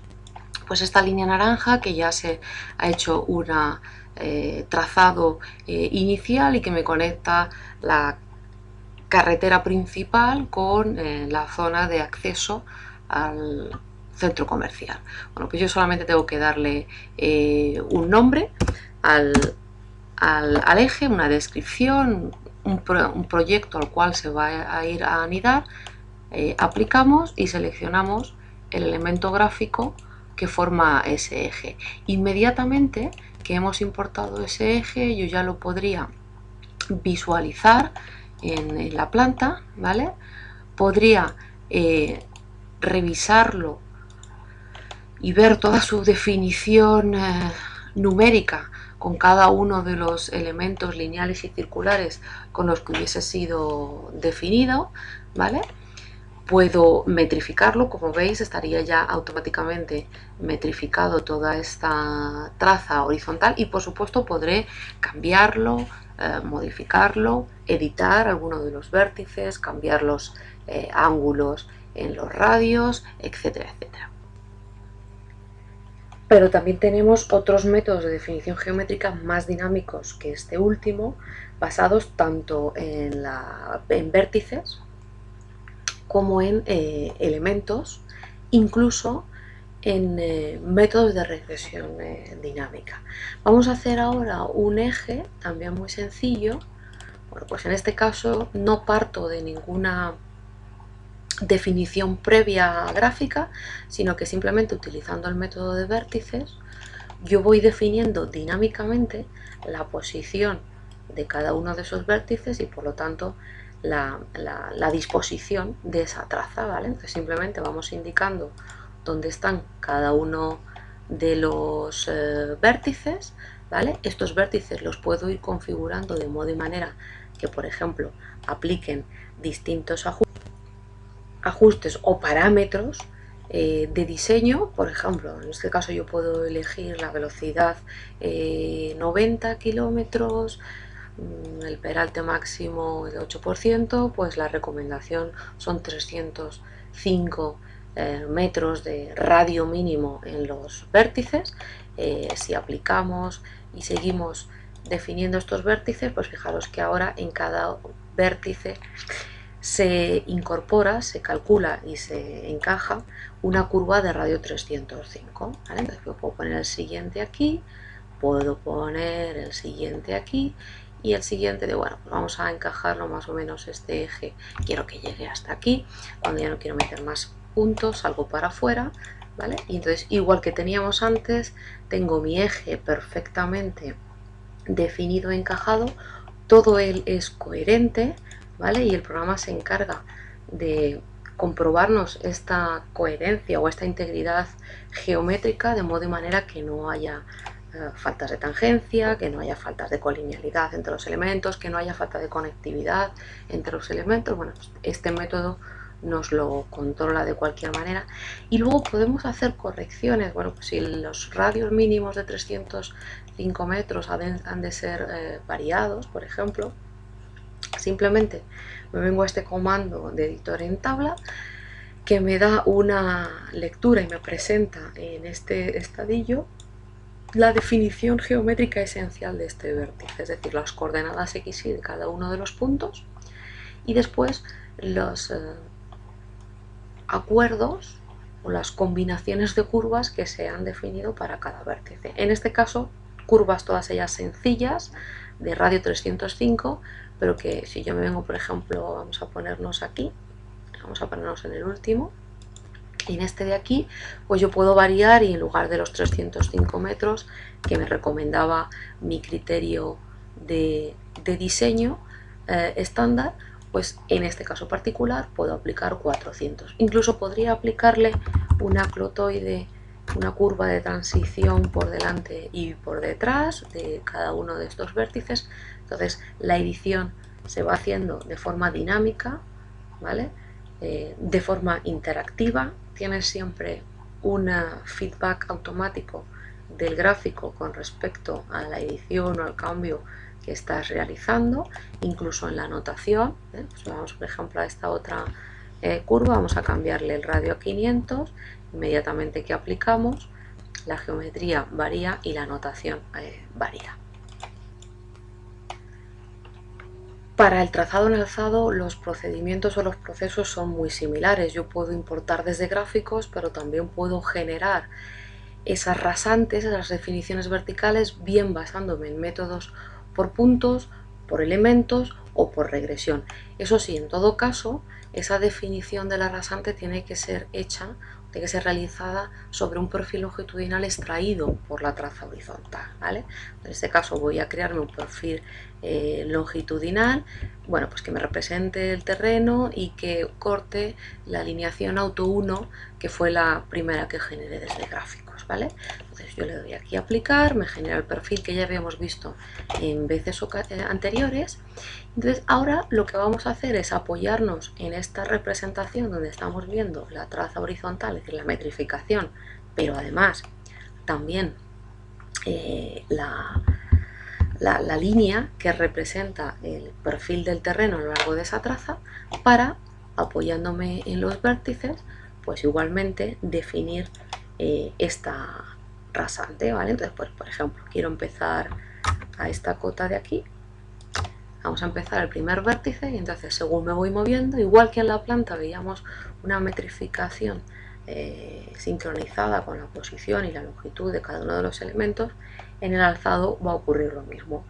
pues esta línea naranja que ya se ha hecho un trazado inicial y que me conecta la carretera principal con la zona de acceso al centro comercial. Bueno, pues yo solamente tengo que darle un nombre al eje, una descripción, un proyecto al cual se va a ir a anidar, aplicamos y seleccionamos el elemento gráfico que forma ese eje. Inmediatamente que hemos importado ese eje, yo ya lo podría visualizar en la planta, ¿vale? Podría revisarlo y ver toda su definición numérica con cada uno de los elementos lineales y circulares con los que hubiese sido definido, ¿vale? Puedo metrificarlo, como veis estaría ya automáticamente metrificado toda esta traza horizontal y por supuesto podré cambiarlo, modificarlo, editar algunos de los vértices, cambiar los ángulos en los radios, etcétera, etcétera. Pero también tenemos otros métodos de definición geométrica más dinámicos que este último, basados tanto en vértices como en elementos, incluso en métodos de regresión dinámica. Vamos a hacer ahora un eje también muy sencillo. Bueno, pues en este caso no parto de ninguna definición previa gráfica, sino que simplemente utilizando el método de vértices yo voy definiendo dinámicamente la posición de cada uno de esos vértices y por lo tanto la disposición de esa traza, ¿vale? Entonces simplemente vamos indicando dónde están cada uno de los vértices, ¿vale? Estos vértices los puedo ir configurando de modo y manera que, por ejemplo, apliquen distintos ajustes o parámetros de diseño. Por ejemplo, en este caso yo puedo elegir la velocidad 90 kilómetros, el peralte máximo de 8%, pues la recomendación son 305 metros de radio mínimo en los vértices. Si aplicamos y seguimos definiendo estos vértices, pues fijaros que ahora en cada vértice se incorpora, se calcula y se encaja una curva de radio 305, ¿vale? Entonces yo puedo poner el siguiente aquí, puedo poner el siguiente aquí y el siguiente de, bueno, pues vamos a encajarlo más o menos este eje, quiero que llegue hasta aquí, cuando ya no quiero meter más puntos salgo para afuera, ¿vale? Y entonces igual que teníamos antes, tengo mi eje perfectamente definido, encajado, todo él es coherente, ¿vale? Y el programa se encarga de comprobarnos esta coherencia o esta integridad geométrica de modo y manera que no haya faltas de tangencia, que no haya faltas de colinealidad entre los elementos, que no haya falta de conectividad entre los elementos. Bueno, pues este método nos lo controla de cualquier manera. Y luego podemos hacer correcciones. Bueno, pues si los radios mínimos de 305 metros han de ser variados, por ejemplo, simplemente me vengo a este comando de editor en tabla, que me da una lectura y me presenta en este estadillo la definición geométrica esencial de este vértice, es decir, las coordenadas x y de cada uno de los puntos, y después los acuerdos o las combinaciones de curvas que se han definido para cada vértice. En este caso, curvas todas ellas sencillas, de radio 305, pero que si yo me vengo, por ejemplo, vamos a ponernos aquí, vamos a ponernos en el último, y en este de aquí, pues yo puedo variar, y en lugar de los 305 metros que me recomendaba mi criterio de diseño estándar, pues en este caso particular puedo aplicar 400. Incluso podría aplicarle una clotoide, una curva de transición por delante y por detrás de cada uno de estos vértices. Entonces la edición se va haciendo de forma dinámica, ¿vale? De forma interactiva. Tienes siempre un feedback automático del gráfico con respecto a la edición o al cambio que estás realizando, incluso en la anotación. Pues vamos, por ejemplo, a esta otra curva, vamos a cambiarle el radio a 500, inmediatamente que aplicamos, la geometría varía y la anotación varía. Para el trazado en alzado, los procedimientos o los procesos son muy similares. Yo puedo importar desde gráficos, pero también puedo generar esas rasantes, esas definiciones verticales, bien basándome en métodos por puntos, por elementos o por regresión. Eso sí, en todo caso, esa definición de la rasante tiene que ser hecha, tiene que ser realizada sobre un perfil longitudinal extraído por la traza horizontal, ¿vale? En este caso voy a crearme un perfil longitudinal, bueno, pues que me represente el terreno y que corte la alineación auto 1, que fue la primera que generé desde gráficos, ¿vale? Entonces yo le doy aquí a aplicar, me genera el perfil que ya habíamos visto en veces anteriores. Entonces ahora lo que vamos a hacer es apoyarnos en esta representación donde estamos viendo la traza horizontal, es decir, la metrificación, pero además también la línea que representa el perfil del terreno a lo largo de esa traza, para, apoyándome en los vértices, pues igualmente definir esta rasante, ¿vale? Entonces, pues, por ejemplo, quiero empezar a esta cota de aquí, vamos a empezar el primer vértice, y entonces según me voy moviendo, igual que en la planta veíamos una metrificación sincronizada con la posición y la longitud de cada uno de los elementos, en el alzado va a ocurrir lo mismo.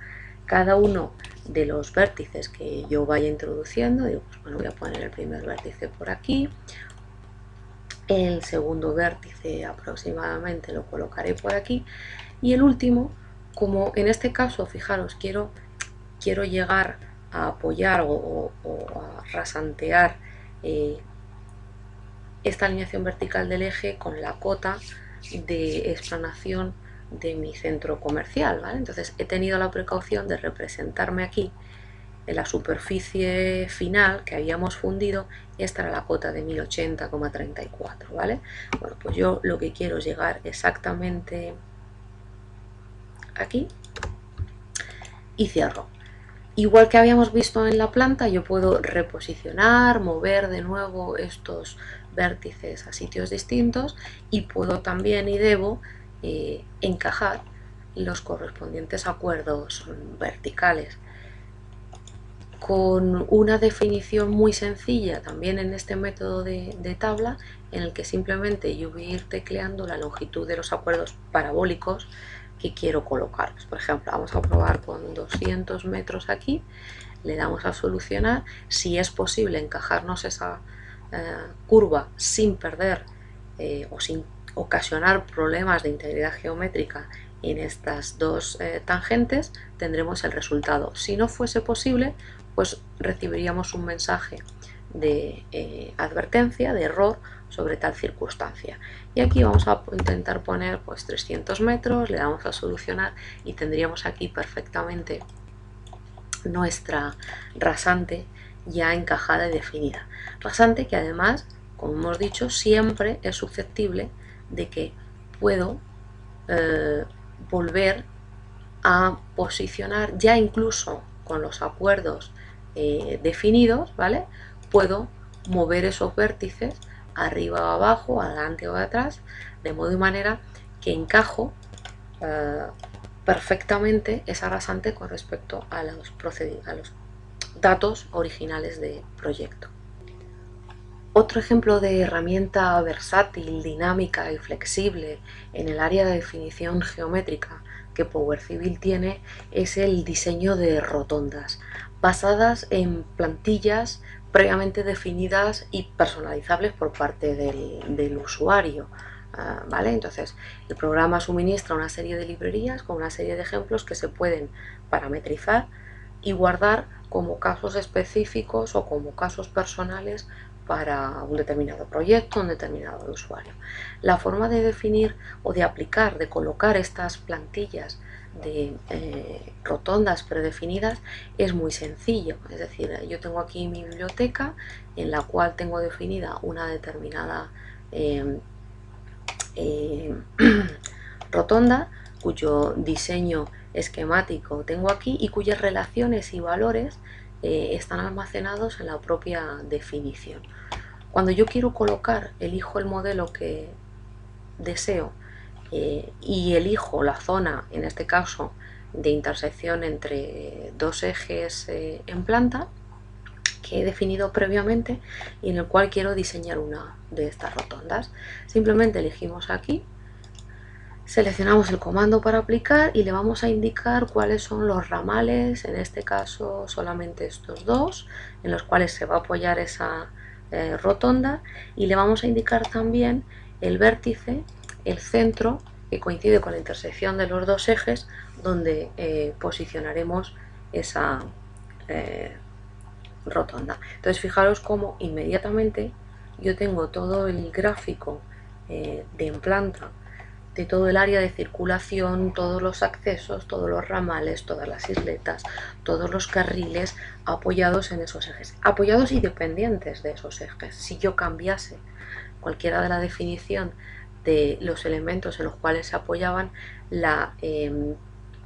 Cada uno de los vértices que yo vaya introduciendo, digo, pues bueno, voy a poner el primer vértice por aquí, el segundo vértice aproximadamente lo colocaré por aquí, y el último, como en este caso, fijaros, quiero llegar a apoyar o a rasantear esta alineación vertical del eje con la cota de explanación de mi centro comercial, ¿vale? Entonces he tenido la precaución de representarme aquí en la superficie final que habíamos fundido, y esta era la cota de 1080,34, ¿vale? Bueno, pues yo lo que quiero es llegar exactamente aquí y cierro. Igual que habíamos visto en la planta, yo puedo reposicionar, mover de nuevo estos vértices a sitios distintos, y puedo también y debo encajar los correspondientes acuerdos verticales. Con una definición muy sencilla también en este método de tabla, en el que simplemente yo voy a ir tecleando la longitud de los acuerdos parabólicos que quiero colocar. Por ejemplo, vamos a probar con 200 metros aquí, le damos a solucionar. Si es posible encajarnos esa curva sin perder o sin ocasionar problemas de integridad geométrica en estas dos tangentes, tendremos el resultado. Si no fuese posible, pues recibiríamos un mensaje de advertencia, de error sobre tal circunstancia. Y aquí vamos a intentar poner pues 300 metros, le damos a solucionar y tendríamos aquí perfectamente nuestra rasante ya encajada y definida. Rasante que además, como hemos dicho, siempre es susceptible de que puedo volver a posicionar, ya incluso con los acuerdos definidos, ¿vale? Puedo mover esos vértices arriba o abajo, adelante o atrás, de modo y manera que encajo perfectamente esa rasante con respecto a los datos originales de proyecto. Otro ejemplo de herramienta versátil, dinámica y flexible en el área de definición geométrica que Power Civil tiene es el diseño de rotondas, basadas en plantillas previamente definidas y personalizables por parte del usuario. ¿Vale? Entonces, el programa suministra una serie de librerías con una serie de ejemplos que se pueden parametrizar y guardar como casos específicos o como casos personales para un determinado proyecto, un determinado usuario. La forma de definir o de aplicar, de colocar estas plantillas de rotondas predefinidas es muy sencillo. Es decir, yo tengo aquí mi biblioteca en la cual tengo definida una determinada rotonda cuyo diseño esquemático tengo aquí y cuyas relaciones y valores están almacenados en la propia definición. Cuando yo quiero colocar, elijo el modelo que deseo y elijo la zona, en este caso, de intersección entre dos ejes en planta que he definido previamente y en el cual quiero diseñar una de estas rotondas. Simplemente elegimos aquí, seleccionamos el comando para aplicar y le vamos a indicar cuáles son los ramales, en este caso solamente estos dos, en los cuales se va a apoyar esa rotonda, y le vamos a indicar también el vértice, el centro, que coincide con la intersección de los dos ejes, donde posicionaremos esa rotonda. Entonces fijaros cómo inmediatamente yo tengo todo el gráfico de en planta de todo el área de circulación, todos los accesos, todos los ramales, todas las isletas, todos los carriles apoyados en esos ejes, apoyados y dependientes de esos ejes. Si yo cambiase cualquiera de la definición de los elementos en los cuales se apoyaban, la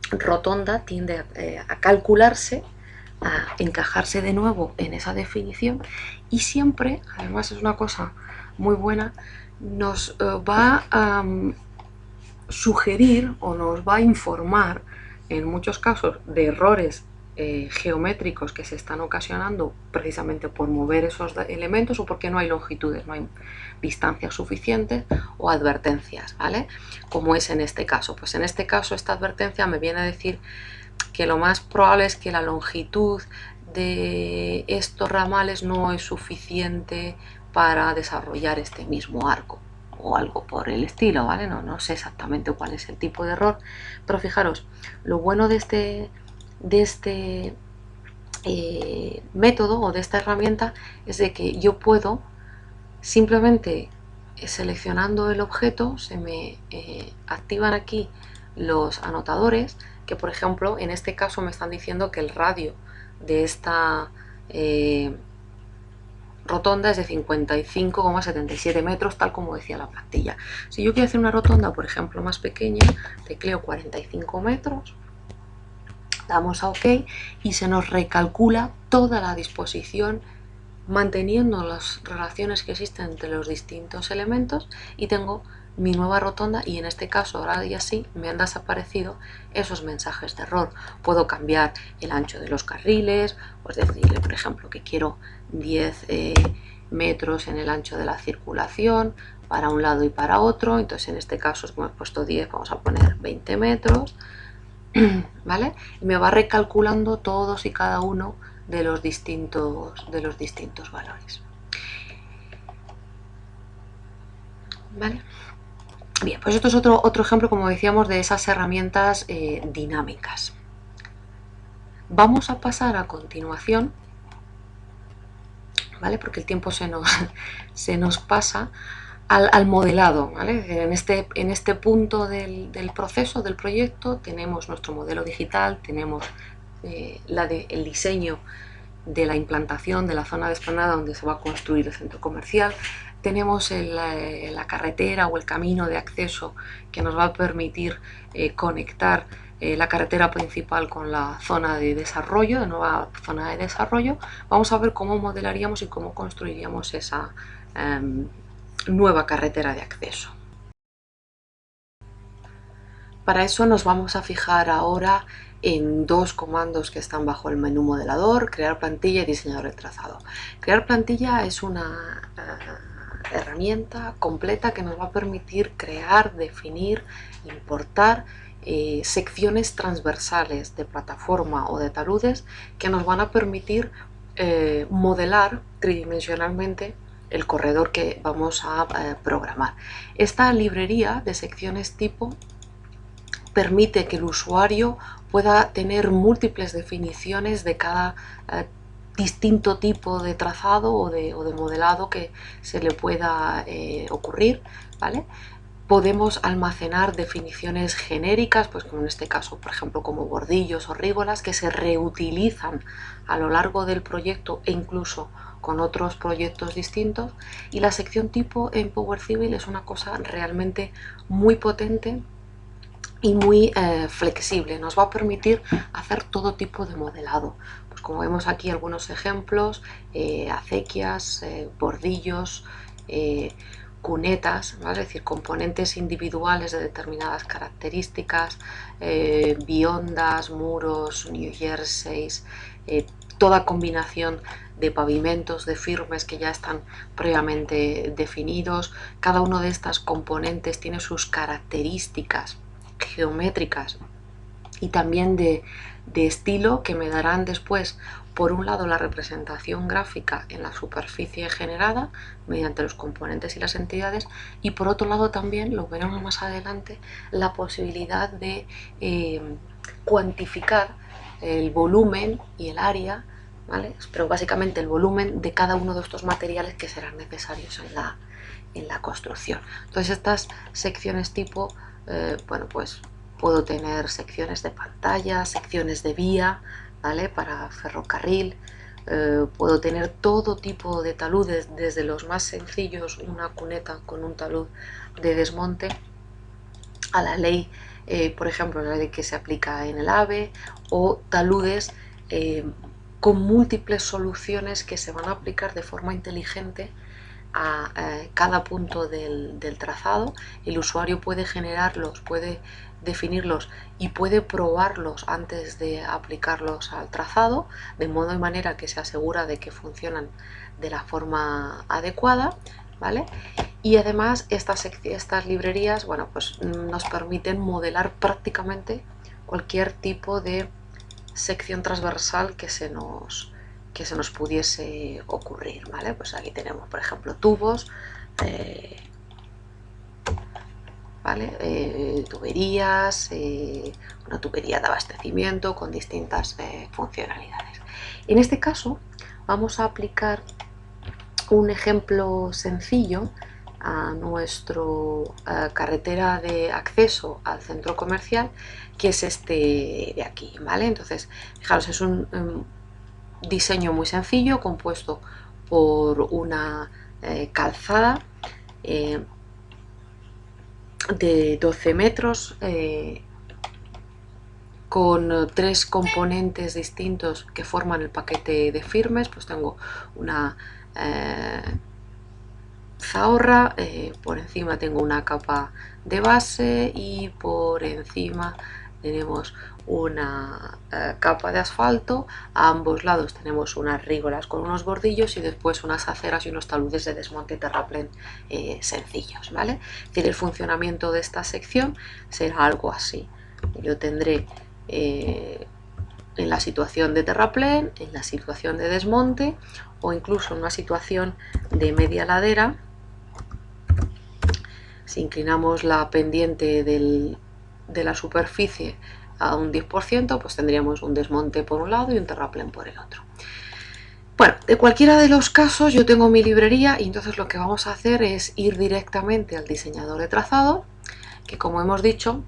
rotonda tiende a calcularse, a encajarse de nuevo en esa definición, y siempre, además es una cosa muy buena, nos va a sugerir o nos va a informar en muchos casos de errores geométricos que se están ocasionando precisamente por mover esos elementos o porque no hay longitudes, no hay distancias suficientes o advertencias, ¿vale? Como es en este caso. Pues en este caso esta advertencia me viene a decir que lo más probable es que la longitud de estos ramales no es suficiente para desarrollar este mismo arco o algo por el estilo, ¿vale? No sé exactamente cuál es el tipo de error, pero fijaros, lo bueno de este método o de esta herramienta es de que yo puedo simplemente seleccionando el objeto, se me activan aquí los anotadores que, por ejemplo, en este caso me están diciendo que el radio de esta rotonda es de 55,77 metros, tal como decía la plantilla. Si yo quiero hacer una rotonda, por ejemplo, más pequeña, tecleo 45 metros, damos a OK y se nos recalcula toda la disposición manteniendo las relaciones que existen entre los distintos elementos, y tengo mi nueva rotonda, y en este caso ahora ya sí me han desaparecido esos mensajes de error. Puedo cambiar el ancho de los carriles, pues decirle por ejemplo que quiero 10 metros en el ancho de la circulación para un lado y para otro. Entonces en este caso, como he puesto 10, vamos a poner 20 metros, ¿vale? Y me va recalculando todos y cada uno de los distintos valores, ¿vale? Bien, pues esto es otro ejemplo, como decíamos, de esas herramientas dinámicas. Vamos a pasar a continuación, ¿vale? Porque el tiempo se nos pasa al modelado, ¿vale? En este punto del proceso, del proyecto, tenemos nuestro modelo digital, tenemos el diseño de la implantación de la zona de explanada donde se va a construir el centro comercial. Tenemos la carretera o el camino de acceso que nos va a permitir conectar la carretera principal con la zona de desarrollo, de nueva zona de desarrollo. Vamos a ver cómo modelaríamos y cómo construiríamos esa nueva carretera de acceso. Para eso nos vamos a fijar ahora en dos comandos que están bajo el menú modelador: crear plantilla y diseñador de trazado. Crear plantilla es una herramienta completa que nos va a permitir crear, definir, importar secciones transversales de plataforma o de taludes que nos van a permitir modelar tridimensionalmente el corredor que vamos a programar. Esta librería de secciones tipo permite que el usuario pueda tener múltiples definiciones de cada distinto tipo de trazado o de modelado que se le pueda ocurrir, ¿vale? Podemos almacenar definiciones genéricas, pues como en este caso, por ejemplo, como bordillos o rígolas, que se reutilizan a lo largo del proyecto e incluso con otros proyectos distintos. Y la sección tipo en Power Civil es una cosa realmente muy potente y muy flexible. Nos va a permitir hacer todo tipo de modelado. Pues como vemos aquí algunos ejemplos, acequias, bordillos, cunetas, ¿vale? Es decir, componentes individuales de determinadas características, biondas, muros, New Jerseys, toda combinación de pavimentos, de firmes que ya están previamente definidos. Cada uno de estas componentes tiene sus características geométricas y también de estilo que me darán después, por un lado, la representación gráfica en la superficie generada mediante los componentes y las entidades, y por otro lado también, lo veremos más adelante, la posibilidad de cuantificar el volumen y el área, ¿vale? Pero básicamente el volumen de cada uno de estos materiales que serán necesarios en la construcción. Entonces estas secciones tipo, bueno, pues puedo tener secciones de pantalla, secciones de vía, ¿vale? Para ferrocarril. Puedo tener todo tipo de taludes, desde los más sencillos, una cuneta con un talud de desmonte, a la ley, por ejemplo, la ley que se aplica en el AVE, o taludes con múltiples soluciones que se van a aplicar de forma inteligente a cada punto del trazado. El usuario puede generarlos, puede definirlos y puede probarlos antes de aplicarlos al trazado, de modo y manera que se asegura de que funcionan de la forma adecuada, ¿vale? Y además estas librerías, bueno, pues nos permiten modelar prácticamente cualquier tipo de sección transversal que se nos pudiese ocurrir, ¿vale? Pues aquí tenemos, por ejemplo, tubos, ¿vale? Tuberías, una tubería de abastecimiento con distintas funcionalidades. En este caso vamos a aplicar un ejemplo sencillo a nuestra carretera de acceso al centro comercial, que es este de aquí, ¿vale? Entonces, fijaros, es un diseño muy sencillo, compuesto por una calzada de 12 metros con tres componentes distintos que forman el paquete de firmes. Pues tengo una zahorra, por encima tengo una capa de base y por encima tenemos una capa de asfalto. A ambos lados tenemos unas rígolas con unos bordillos y después unas aceras y unos taludes de desmonte terraplén sencillos, ¿vale? Es decir, el funcionamiento de esta sección será algo así. Yo tendré en la situación de terraplén, en la situación de desmonte o incluso en una situación de media ladera. Si inclinamos la pendiente de la superficie a un 10%, pues tendríamos un desmonte por un lado y un terraplén por el otro. Bueno, de cualquiera de los casos yo tengo mi librería y entonces lo que vamos a hacer es ir directamente al diseñador de trazado, que como hemos dicho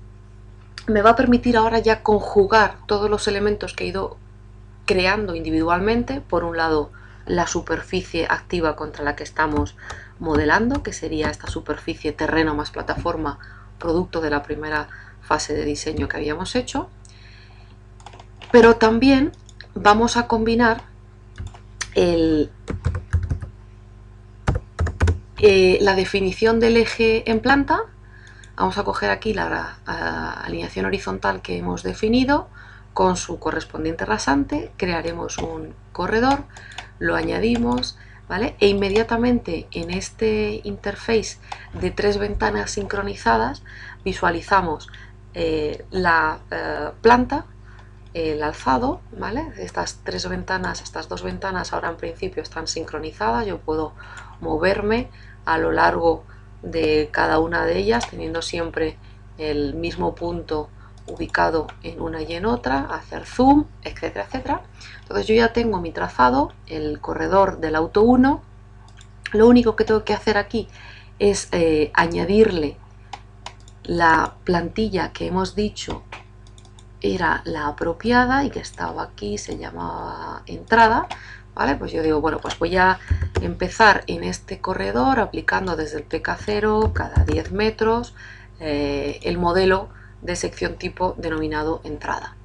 me va a permitir ahora ya conjugar todos los elementos que creando individualmente, por un lado, la superficie activa contra la que estamos modelando, que sería esta superficie terreno más plataforma, producto de la primera fase de diseño que habíamos hecho, pero también vamos a combinar la definición del eje en planta. Vamos a coger aquí la alineación horizontal que hemos definido con su correspondiente rasante, crearemos un corredor, lo añadimos, ¿vale? E inmediatamente en este interface de 3 ventanas sincronizadas visualizamos la planta, el alzado, ¿vale? Estas 3 ventanas, estas 2 ventanas ahora en principio están sincronizadas, yo puedo moverme a lo largo de cada una de ellas teniendo siempre el mismo punto ubicado en una y en otra, hacer zoom, etcétera, etcétera. Entonces yo ya tengo mi trazado, el corredor del auto 1, lo único que tengo que hacer aquí es añadirle la plantilla que hemos dicho era la apropiada y que estaba aquí, se llamaba entrada, ¿vale? Pues yo digo, bueno, pues voy a empezar en este corredor aplicando desde el PK0 cada 10 metros el modelo de sección tipo denominado entrada.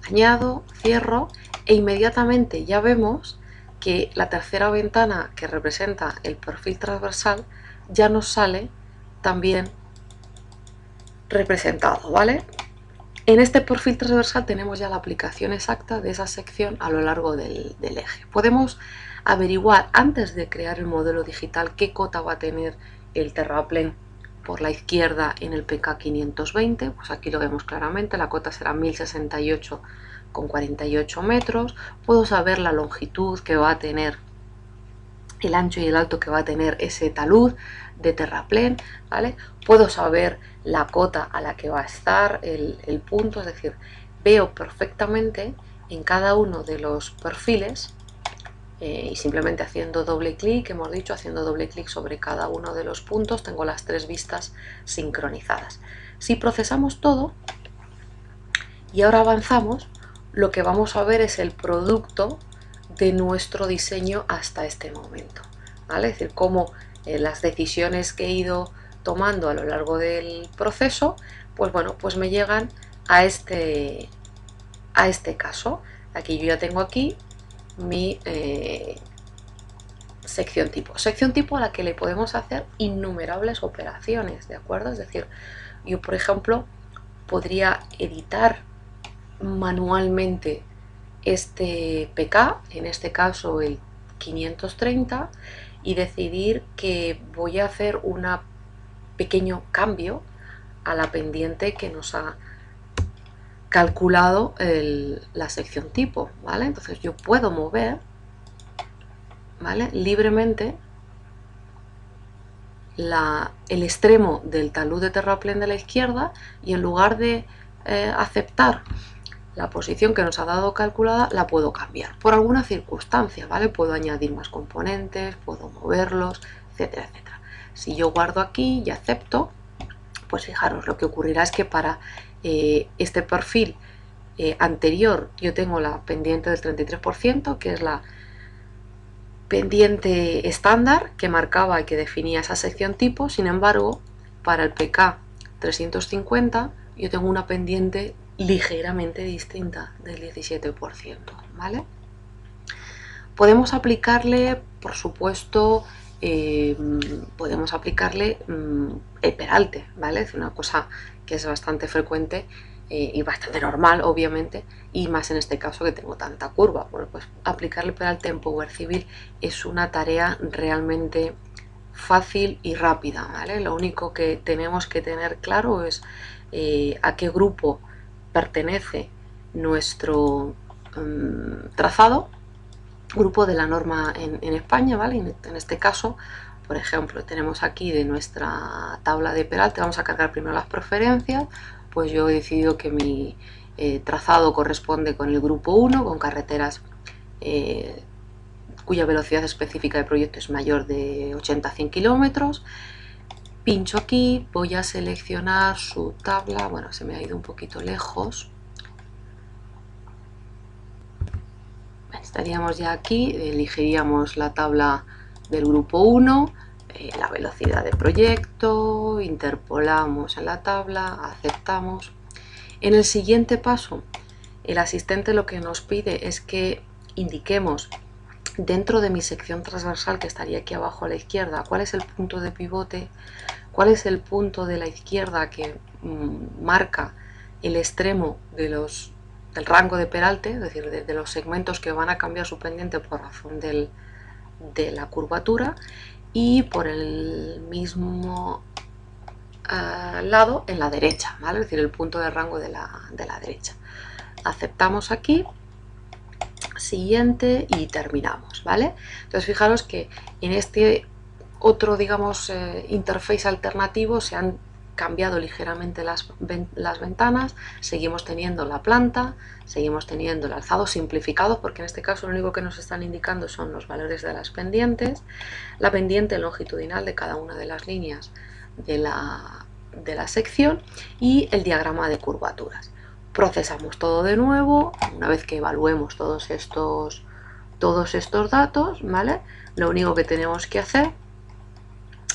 Añado, cierro e inmediatamente ya vemos que la tercera ventana que representa el perfil transversal ya nos sale también representado, ¿vale? En este perfil transversal tenemos ya la aplicación exacta de esa sección a lo largo del eje. Podemos averiguar antes de crear el modelo digital qué cota va a tener el terraplén por la izquierda en el PK 520, pues aquí lo vemos claramente, la cota será 1068,48 metros. Puedo saber la longitud que va a tener, el ancho y el alto que va a tener ese talud de terraplén, ¿vale? Puedo saber la cota a la que va a estar el punto, es decir, veo perfectamente en cada uno de los perfiles y simplemente haciendo doble clic, hemos dicho, haciendo doble clic sobre cada uno de los puntos, tengo las 3 vistas sincronizadas. Si procesamos todo y ahora avanzamos, lo que vamos a ver es el producto de nuestro diseño hasta este momento, ¿vale? Es decir, cómo las decisiones que he ido tomando a lo largo del proceso, pues bueno, pues me llegan a este caso. Aquí yo ya tengo aquí mi sección tipo a la que le podemos hacer innumerables operaciones, ¿de acuerdo? Es decir, yo por ejemplo podría editar manualmente este PK, en este caso el 530, y decidir que voy a hacer un pequeño cambio a la pendiente que nos ha calculado la sección tipo, ¿vale? Entonces yo puedo mover, ¿vale?, libremente el extremo del talud de terraplén de la izquierda y en lugar de aceptar la posición que nos ha dado calculada, la puedo cambiar por alguna circunstancia, ¿vale? Puedo añadir más componentes, puedo moverlos, etcétera, etcétera. Si yo guardo aquí y acepto, pues fijaros, lo que ocurrirá es que para este perfil anterior yo tengo la pendiente del 33%, que es la pendiente estándar que marcaba y que definía esa sección tipo. Sin embargo, para el PK 350 yo tengo una pendiente ligeramente distinta del 17%, ¿vale? Podemos aplicarle, por supuesto, podemos aplicarle el peralte, ¿vale? Es una cosa que es bastante frecuente y bastante normal, obviamente, y más en este caso que tengo tanta curva. Bueno, pues aplicarle peralte en Power Civil es una tarea realmente fácil y rápida, ¿vale? Lo único que tenemos que tener claro es a qué grupo pertenece nuestro trazado, grupo de la norma en España, ¿vale? En este caso, por ejemplo, tenemos aquí de nuestra tabla de peralte, vamos a cargar primero las preferencias, pues yo he decidido que mi trazado corresponde con el grupo 1, con carreteras cuya velocidad específica de proyecto es mayor de 80 a 100 kilómetros. Pincho aquí, voy a seleccionar su tabla, bueno, se me ha ido un poquito lejos. Estaríamos ya aquí, elegiríamos la tabla del grupo 1, la velocidad de proyecto, interpolamos en la tabla, aceptamos. En el siguiente paso, el asistente lo que nos pide es que indiquemos dentro de mi sección transversal, que estaría aquí abajo a la izquierda, cuál es el punto de pivote, cuál es el punto de la izquierda que marca el extremo del rango de peralte, es decir, de los segmentos que van a cambiar su pendiente por razón de la curvatura, y por el mismo lado en la derecha, ¿vale? Es decir, el punto de rango de la derecha. Aceptamos aquí, siguiente y terminamos, ¿vale? Entonces fijaros que en este otro, digamos, interface alternativo se han cambiado ligeramente las ventanas, seguimos teniendo la planta, seguimos teniendo el alzado simplificado, porque en este caso lo único que nos están indicando son los valores de las pendientes, la pendiente longitudinal de cada una de las líneas de la sección y el diagrama de curvaturas. Procesamos todo de nuevo, una vez que evaluemos todos estos datos, ¿vale? Lo único que tenemos que hacer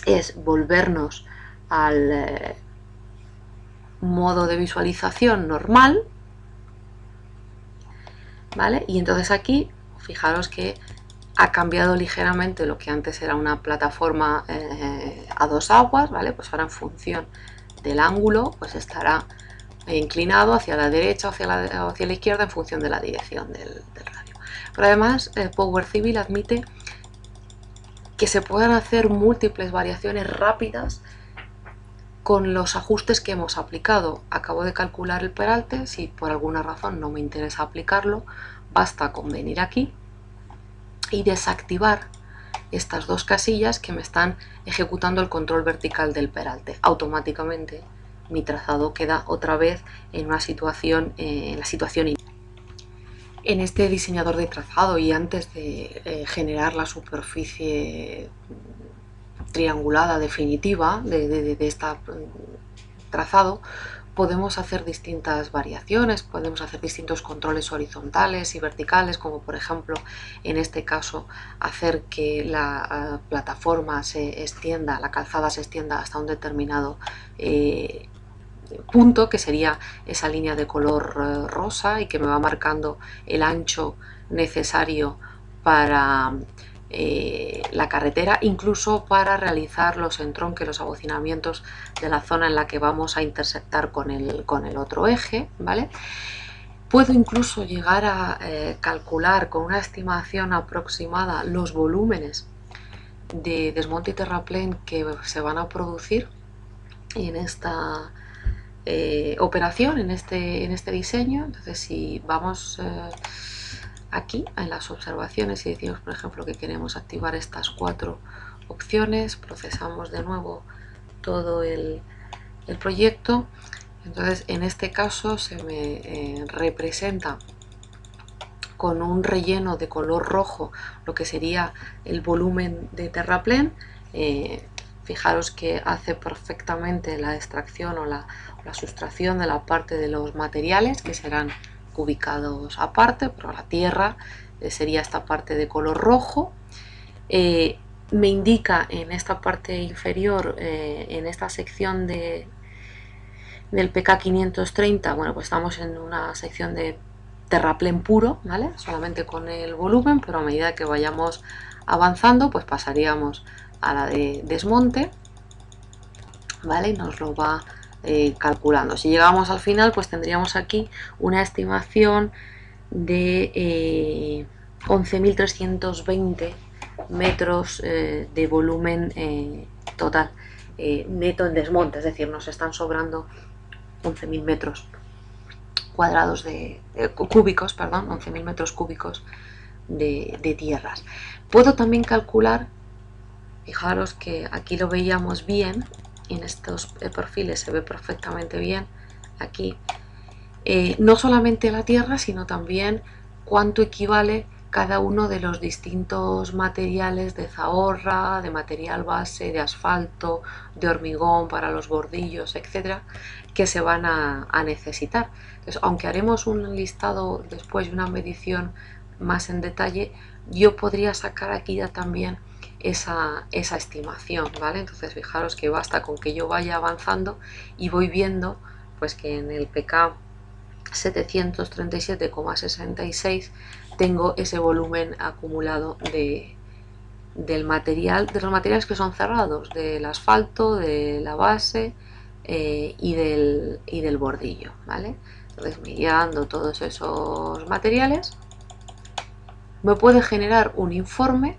es volvernos al modo de visualización normal, ¿vale? Y entonces aquí, fijaros que ha cambiado ligeramente lo que antes era una plataforma a dos aguas, ¿vale? Pues ahora en función del ángulo, pues estará inclinado hacia la derecha o hacia la izquierda en función de la dirección del radio. Pero además, Power Civil admite que se puedan hacer múltiples variaciones rápidas con los ajustes que hemos aplicado. Acabo de calcular el peralte, si por alguna razón no me interesa aplicarlo, basta con venir aquí y desactivar estas dos casillas que me están ejecutando el control vertical del peralte. Automáticamente mi trazado queda otra vez en una situación, en la situación inicial. En este diseñador de trazado, y antes de generar la superficie triangulada definitiva de este trazado, podemos hacer distintas variaciones, podemos hacer distintos controles horizontales y verticales, como por ejemplo en este caso hacer que la plataforma se extienda, la calzada se extienda hasta un determinado punto, que sería esa línea de color rosa y que me va marcando el ancho necesario para la carretera, incluso para realizar los entronques, los abocinamientos de la zona en la que vamos a intersectar con el otro eje, ¿vale? Puedo incluso llegar a calcular con una estimación aproximada los volúmenes de desmonte y terraplén que se van a producir en esta operación, en este diseño. Entonces, si vamos aquí en las observaciones y decimos, por ejemplo, que queremos activar estas 4 opciones, procesamos de nuevo todo el proyecto. Entonces, en este caso se me representa con un relleno de color rojo lo que sería el volumen de terraplén. Fijaros que hace perfectamente la extracción o la sustracción de la parte de los materiales, que serán ubicados aparte, pero la tierra sería esta parte de color rojo. Me indica en esta parte inferior, en esta sección del PK 530, bueno, pues estamos en una sección de terraplén puro, ¿vale? Solamente con el volumen, pero a medida que vayamos avanzando, pues pasaríamos a la de desmonte, ¿vale? Y nos lo va calculando. Si llegamos al final, pues tendríamos aquí una estimación de 11.320 metros de volumen total neto en desmonte, es decir, nos están sobrando 11.000 metros cuadrados cúbicos, perdón, 11.000 metros cúbicos de tierras. Puedo también calcular, fijaros que aquí lo veíamos bien, en estos perfiles se ve perfectamente bien aquí, no solamente la tierra, sino también cuánto equivale cada uno de los distintos materiales de zahorra, de material base, de asfalto, de hormigón para los bordillos, etcétera, que se van a necesitar. Entonces, aunque haremos un listado después y una medición más en detalle, yo podría sacar aquí ya también esa estimación, ¿vale? Entonces fijaros que basta con que yo vaya avanzando y voy viendo pues que en el PK 737,66 tengo ese volumen acumulado del material, de los materiales que son cerrados, del asfalto, de la base y del bordillo, ¿vale? Entonces, mirando todos esos materiales, me puede generar un informe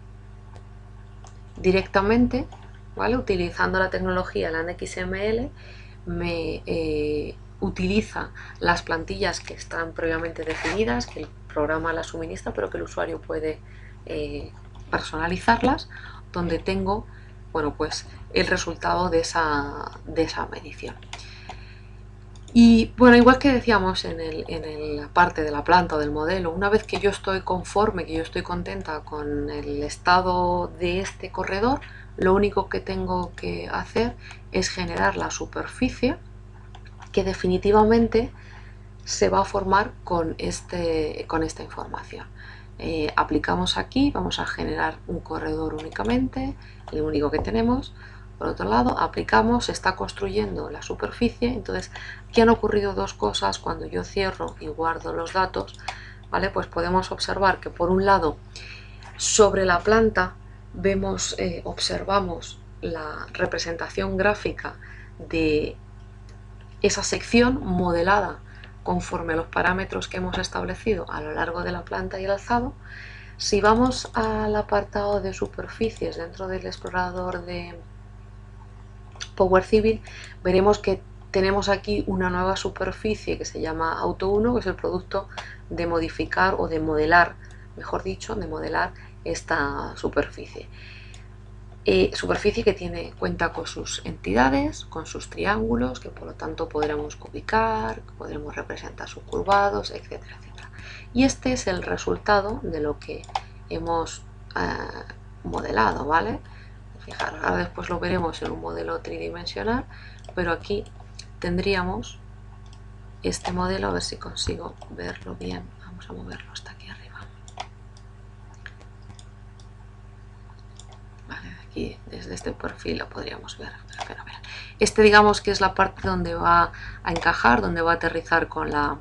directamente, ¿vale? Utilizando la tecnología LAN XML, me utiliza las plantillas que están previamente definidas, que el programa las suministra, pero que el usuario puede personalizarlas, donde tengo, bueno, pues el resultado de esa medición. Y bueno, igual que decíamos en la parte de la planta o del modelo, una vez que yo estoy conforme, que yo estoy contenta con el estado de este corredor, lo único que tengo que hacer es generar la superficie que definitivamente se va a formar con esta información. Aplicamos aquí, vamos a generar un corredor únicamente, el único que tenemos. Por otro lado, aplicamos, se está construyendo la superficie. Entonces, aquí han ocurrido dos cosas. Cuando yo cierro y guardo los datos, ¿vale? Pues podemos observar que por un lado, sobre la planta observamos la representación gráfica de esa sección modelada conforme a los parámetros que hemos establecido a lo largo de la planta y el alzado. Si vamos al apartado de superficies dentro del explorador de Power Civil, veremos que tenemos aquí una nueva superficie que se llama Auto 1, que es el producto de modificar o de modelar, mejor dicho, de modelar esta superficie. Superficie que cuenta con sus entidades, con sus triángulos, que por lo tanto podremos cubicar, podremos representar sus curvados, etcétera, etcétera. Y este es el resultado de lo que hemos modelado, ¿vale? Fijaros, ahora después lo veremos en un modelo tridimensional, pero aquí tendríamos este modelo, a ver si consigo verlo bien. Vamos a moverlo hasta aquí arriba. Vale, aquí desde este perfil lo podríamos ver. Pero, este digamos que es la parte donde va a encajar, donde va a aterrizar con la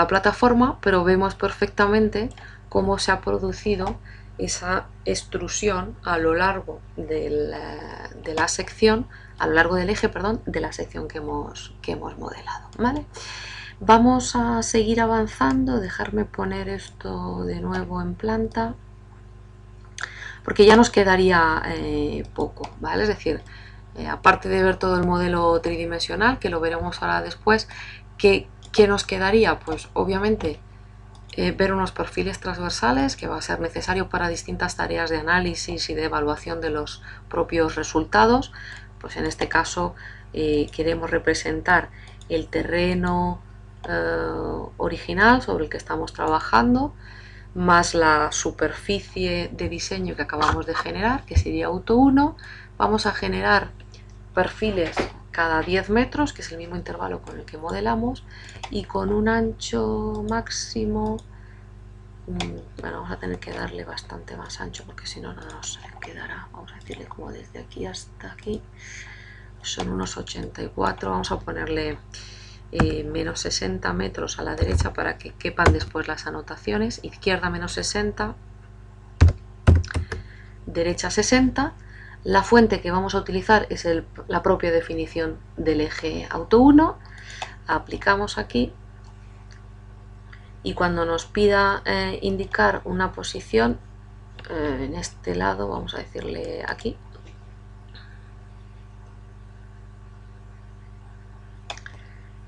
plataforma, pero vemos perfectamente cómo se ha producido esa extrusión a lo largo de la sección, a lo largo del eje, perdón, de la sección que hemos modelado, ¿vale? Vamos a seguir avanzando, dejarme poner esto de nuevo en planta, porque ya nos quedaría poco, ¿vale? Es decir, aparte de ver todo el modelo tridimensional, que lo veremos ahora después, ¿qué nos quedaría? Pues obviamente ver unos perfiles transversales, que va a ser necesario para distintas tareas de análisis y de evaluación de los propios resultados. Pues en este caso queremos representar el terreno original sobre el que estamos trabajando, más la superficie de diseño que acabamos de generar, que sería Auto 1. Vamos a generar perfiles cada 10 metros, que es el mismo intervalo con el que modelamos, y con un ancho máximo, bueno, vamos a tener que darle bastante más ancho, porque si no, no nos quedará. Vamos a decirle como desde aquí hasta aquí, son unos 84, vamos a ponerle menos 60 metros a la derecha para que quepan después las anotaciones. Izquierda menos 60, derecha 60. La fuente que vamos a utilizar es la propia definición del eje Auto 1. Aplicamos aquí y cuando nos pida indicar una posición en este lado, vamos a decirle aquí,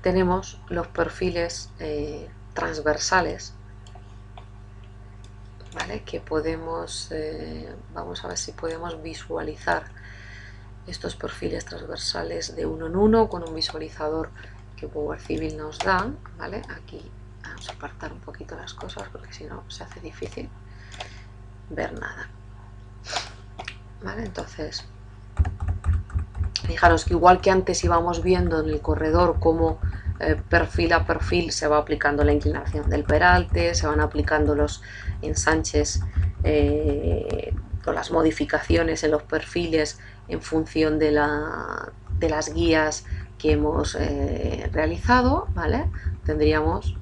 tenemos los perfiles transversales, ¿vale? Que podemos, vamos a ver si podemos visualizar estos perfiles transversales de uno en uno con un visualizador que Power Civil nos da, ¿vale? Aquí vamos a apartar un poquito las cosas porque si no se hace difícil ver nada, ¿vale? Entonces, fijaros que igual que antes íbamos viendo en el corredor cómo perfil a perfil se va aplicando la inclinación del peralte, se van aplicando los ensanches con las modificaciones en los perfiles en función de las guías que hemos realizado, ¿vale? Tendríamos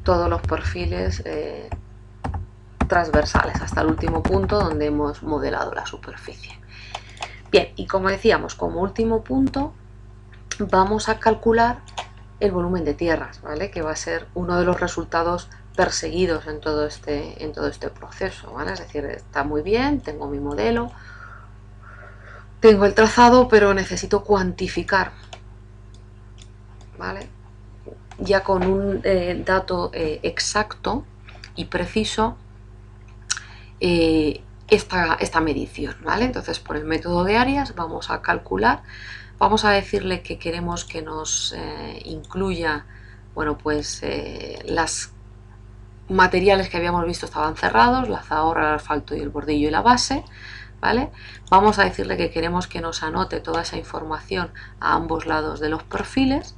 todos los perfiles transversales hasta el último punto donde hemos modelado la superficie. Bien, y como decíamos, como último punto vamos a calcular el volumen de tierras, ¿vale? Que va a ser uno de los resultados perseguidos en todo este proceso, ¿vale? Es decir, está muy bien, tengo mi modelo, tengo el trazado, pero necesito cuantificar, ¿vale? Ya con un dato exacto y preciso esta medición, ¿vale? Entonces, por el método de áreas vamos a calcular, vamos a decirle que queremos que nos incluya, bueno, pues las materiales que habíamos visto estaban cerrados, la zahorra, el asfalto y el bordillo y la base, ¿vale? Vamos a decirle que queremos que nos anote toda esa información a ambos lados de los perfiles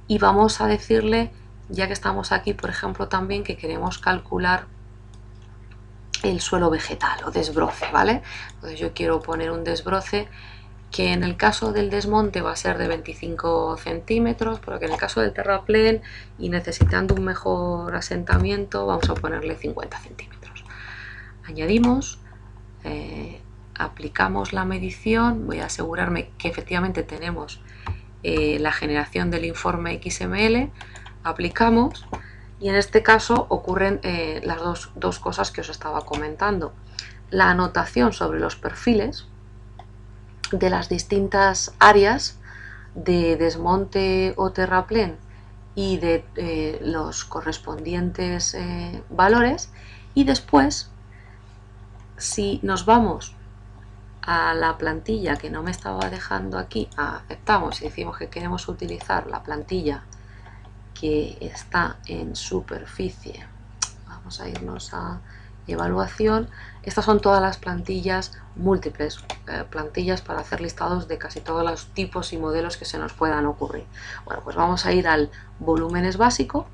y vamos a decirle, ya que estamos aquí, por ejemplo, también que queremos calcular el suelo vegetal o desbroce, ¿vale? Entonces yo quiero poner un desbroce que en el caso del desmonte va a ser de 25 centímetros, pero que en el caso del terraplén y necesitando un mejor asentamiento vamos a ponerle 50 centímetros. Añadimos, aplicamos la medición, voy a asegurarme que efectivamente tenemos la generación del informe XML, aplicamos y en este caso ocurren las dos cosas que os estaba comentando. La anotación sobre los perfiles de las distintas áreas de desmonte o terraplén y de los correspondientes valores, y después, si nos vamos a la plantilla que no me estaba dejando aquí, aceptamos y decimos que queremos utilizar la plantilla que está en superficie, vamos a irnos a evaluación. Estas son todas las plantillas múltiples, plantillas para hacer listados de casi todos los tipos y modelos que se nos puedan ocurrir. Bueno, pues vamos a ir al volúmenes básico.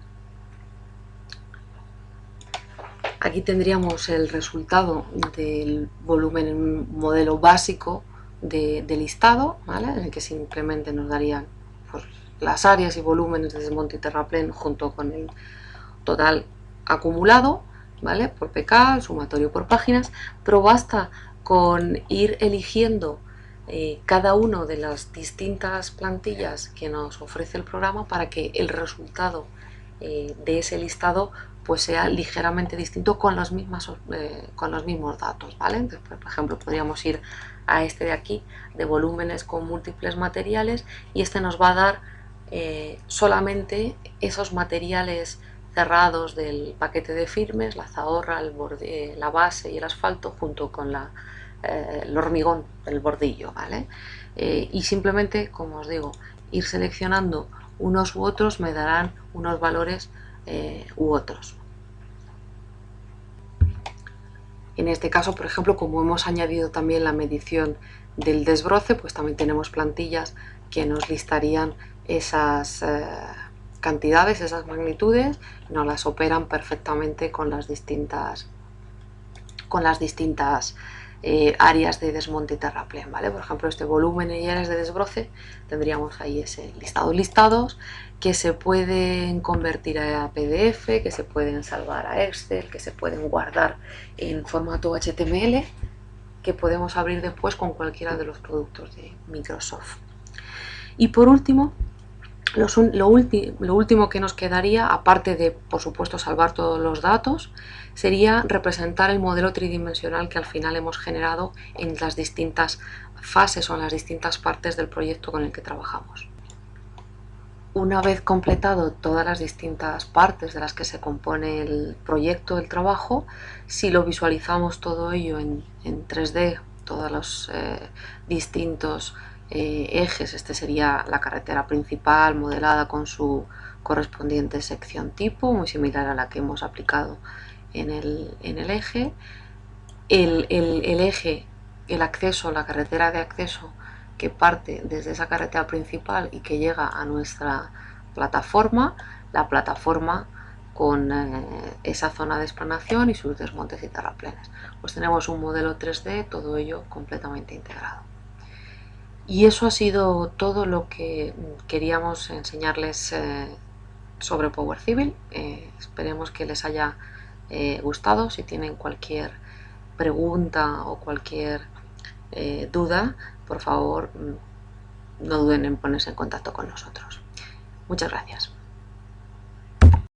Aquí tendríamos el resultado del volumen en un modelo básico de listado, ¿vale? En el que simplemente nos darían pues, las áreas y volúmenes de desmonte y terraplén junto con el total acumulado, ¿vale? Por pk, el sumatorio por páginas, pero basta con ir eligiendo cada una de las distintas plantillas que nos ofrece el programa para que el resultado de ese listado pues sea ligeramente distinto con los mismos datos, ¿vale? Entonces, por ejemplo, podríamos ir a este de aquí, de volúmenes con múltiples materiales, y este nos va a dar solamente esos materiales cerrados del paquete de firmes, la zahorra, la base y el asfalto, junto con el hormigón, el bordillo, ¿vale? Y simplemente, como os digo, ir seleccionando unos u otros me darán unos valores u otros. En este caso, por ejemplo, como hemos añadido también la medición del desbroce, pues también tenemos plantillas que nos listarían esas cantidades, esas magnitudes, nos las operan perfectamente con las distintas áreas de desmonte y terraplén, ¿vale? Por ejemplo, este volumen y áreas de desbroce, tendríamos ahí ese listados que se pueden convertir a PDF, que se pueden salvar a Excel, que se pueden guardar en formato HTML, que podemos abrir después con cualquiera de los productos de Microsoft. Y por último, lo último que nos quedaría, aparte de, por supuesto, salvar todos los datos, sería representar el modelo tridimensional que al final hemos generado en las distintas fases o en las distintas partes del proyecto con el que trabajamos. Una vez completado todas las distintas partes de las que se compone el proyecto, el trabajo, si lo visualizamos todo ello en 3D, todos los distintos ejes, este sería la carretera principal modelada con su correspondiente sección tipo, muy similar a la que hemos aplicado en el eje. El eje, el acceso, la carretera de acceso que parte desde esa carretera principal y que llega a nuestra plataforma, la plataforma con esa zona de explanación y sus desmontes y terraplenes. Pues tenemos un modelo 3D, todo ello completamente integrado. Y eso ha sido todo lo que queríamos enseñarles sobre Power Civil. Esperemos que les haya gustado. Si tienen cualquier pregunta o cualquier duda, por favor no duden en ponerse en contacto con nosotros. Muchas gracias.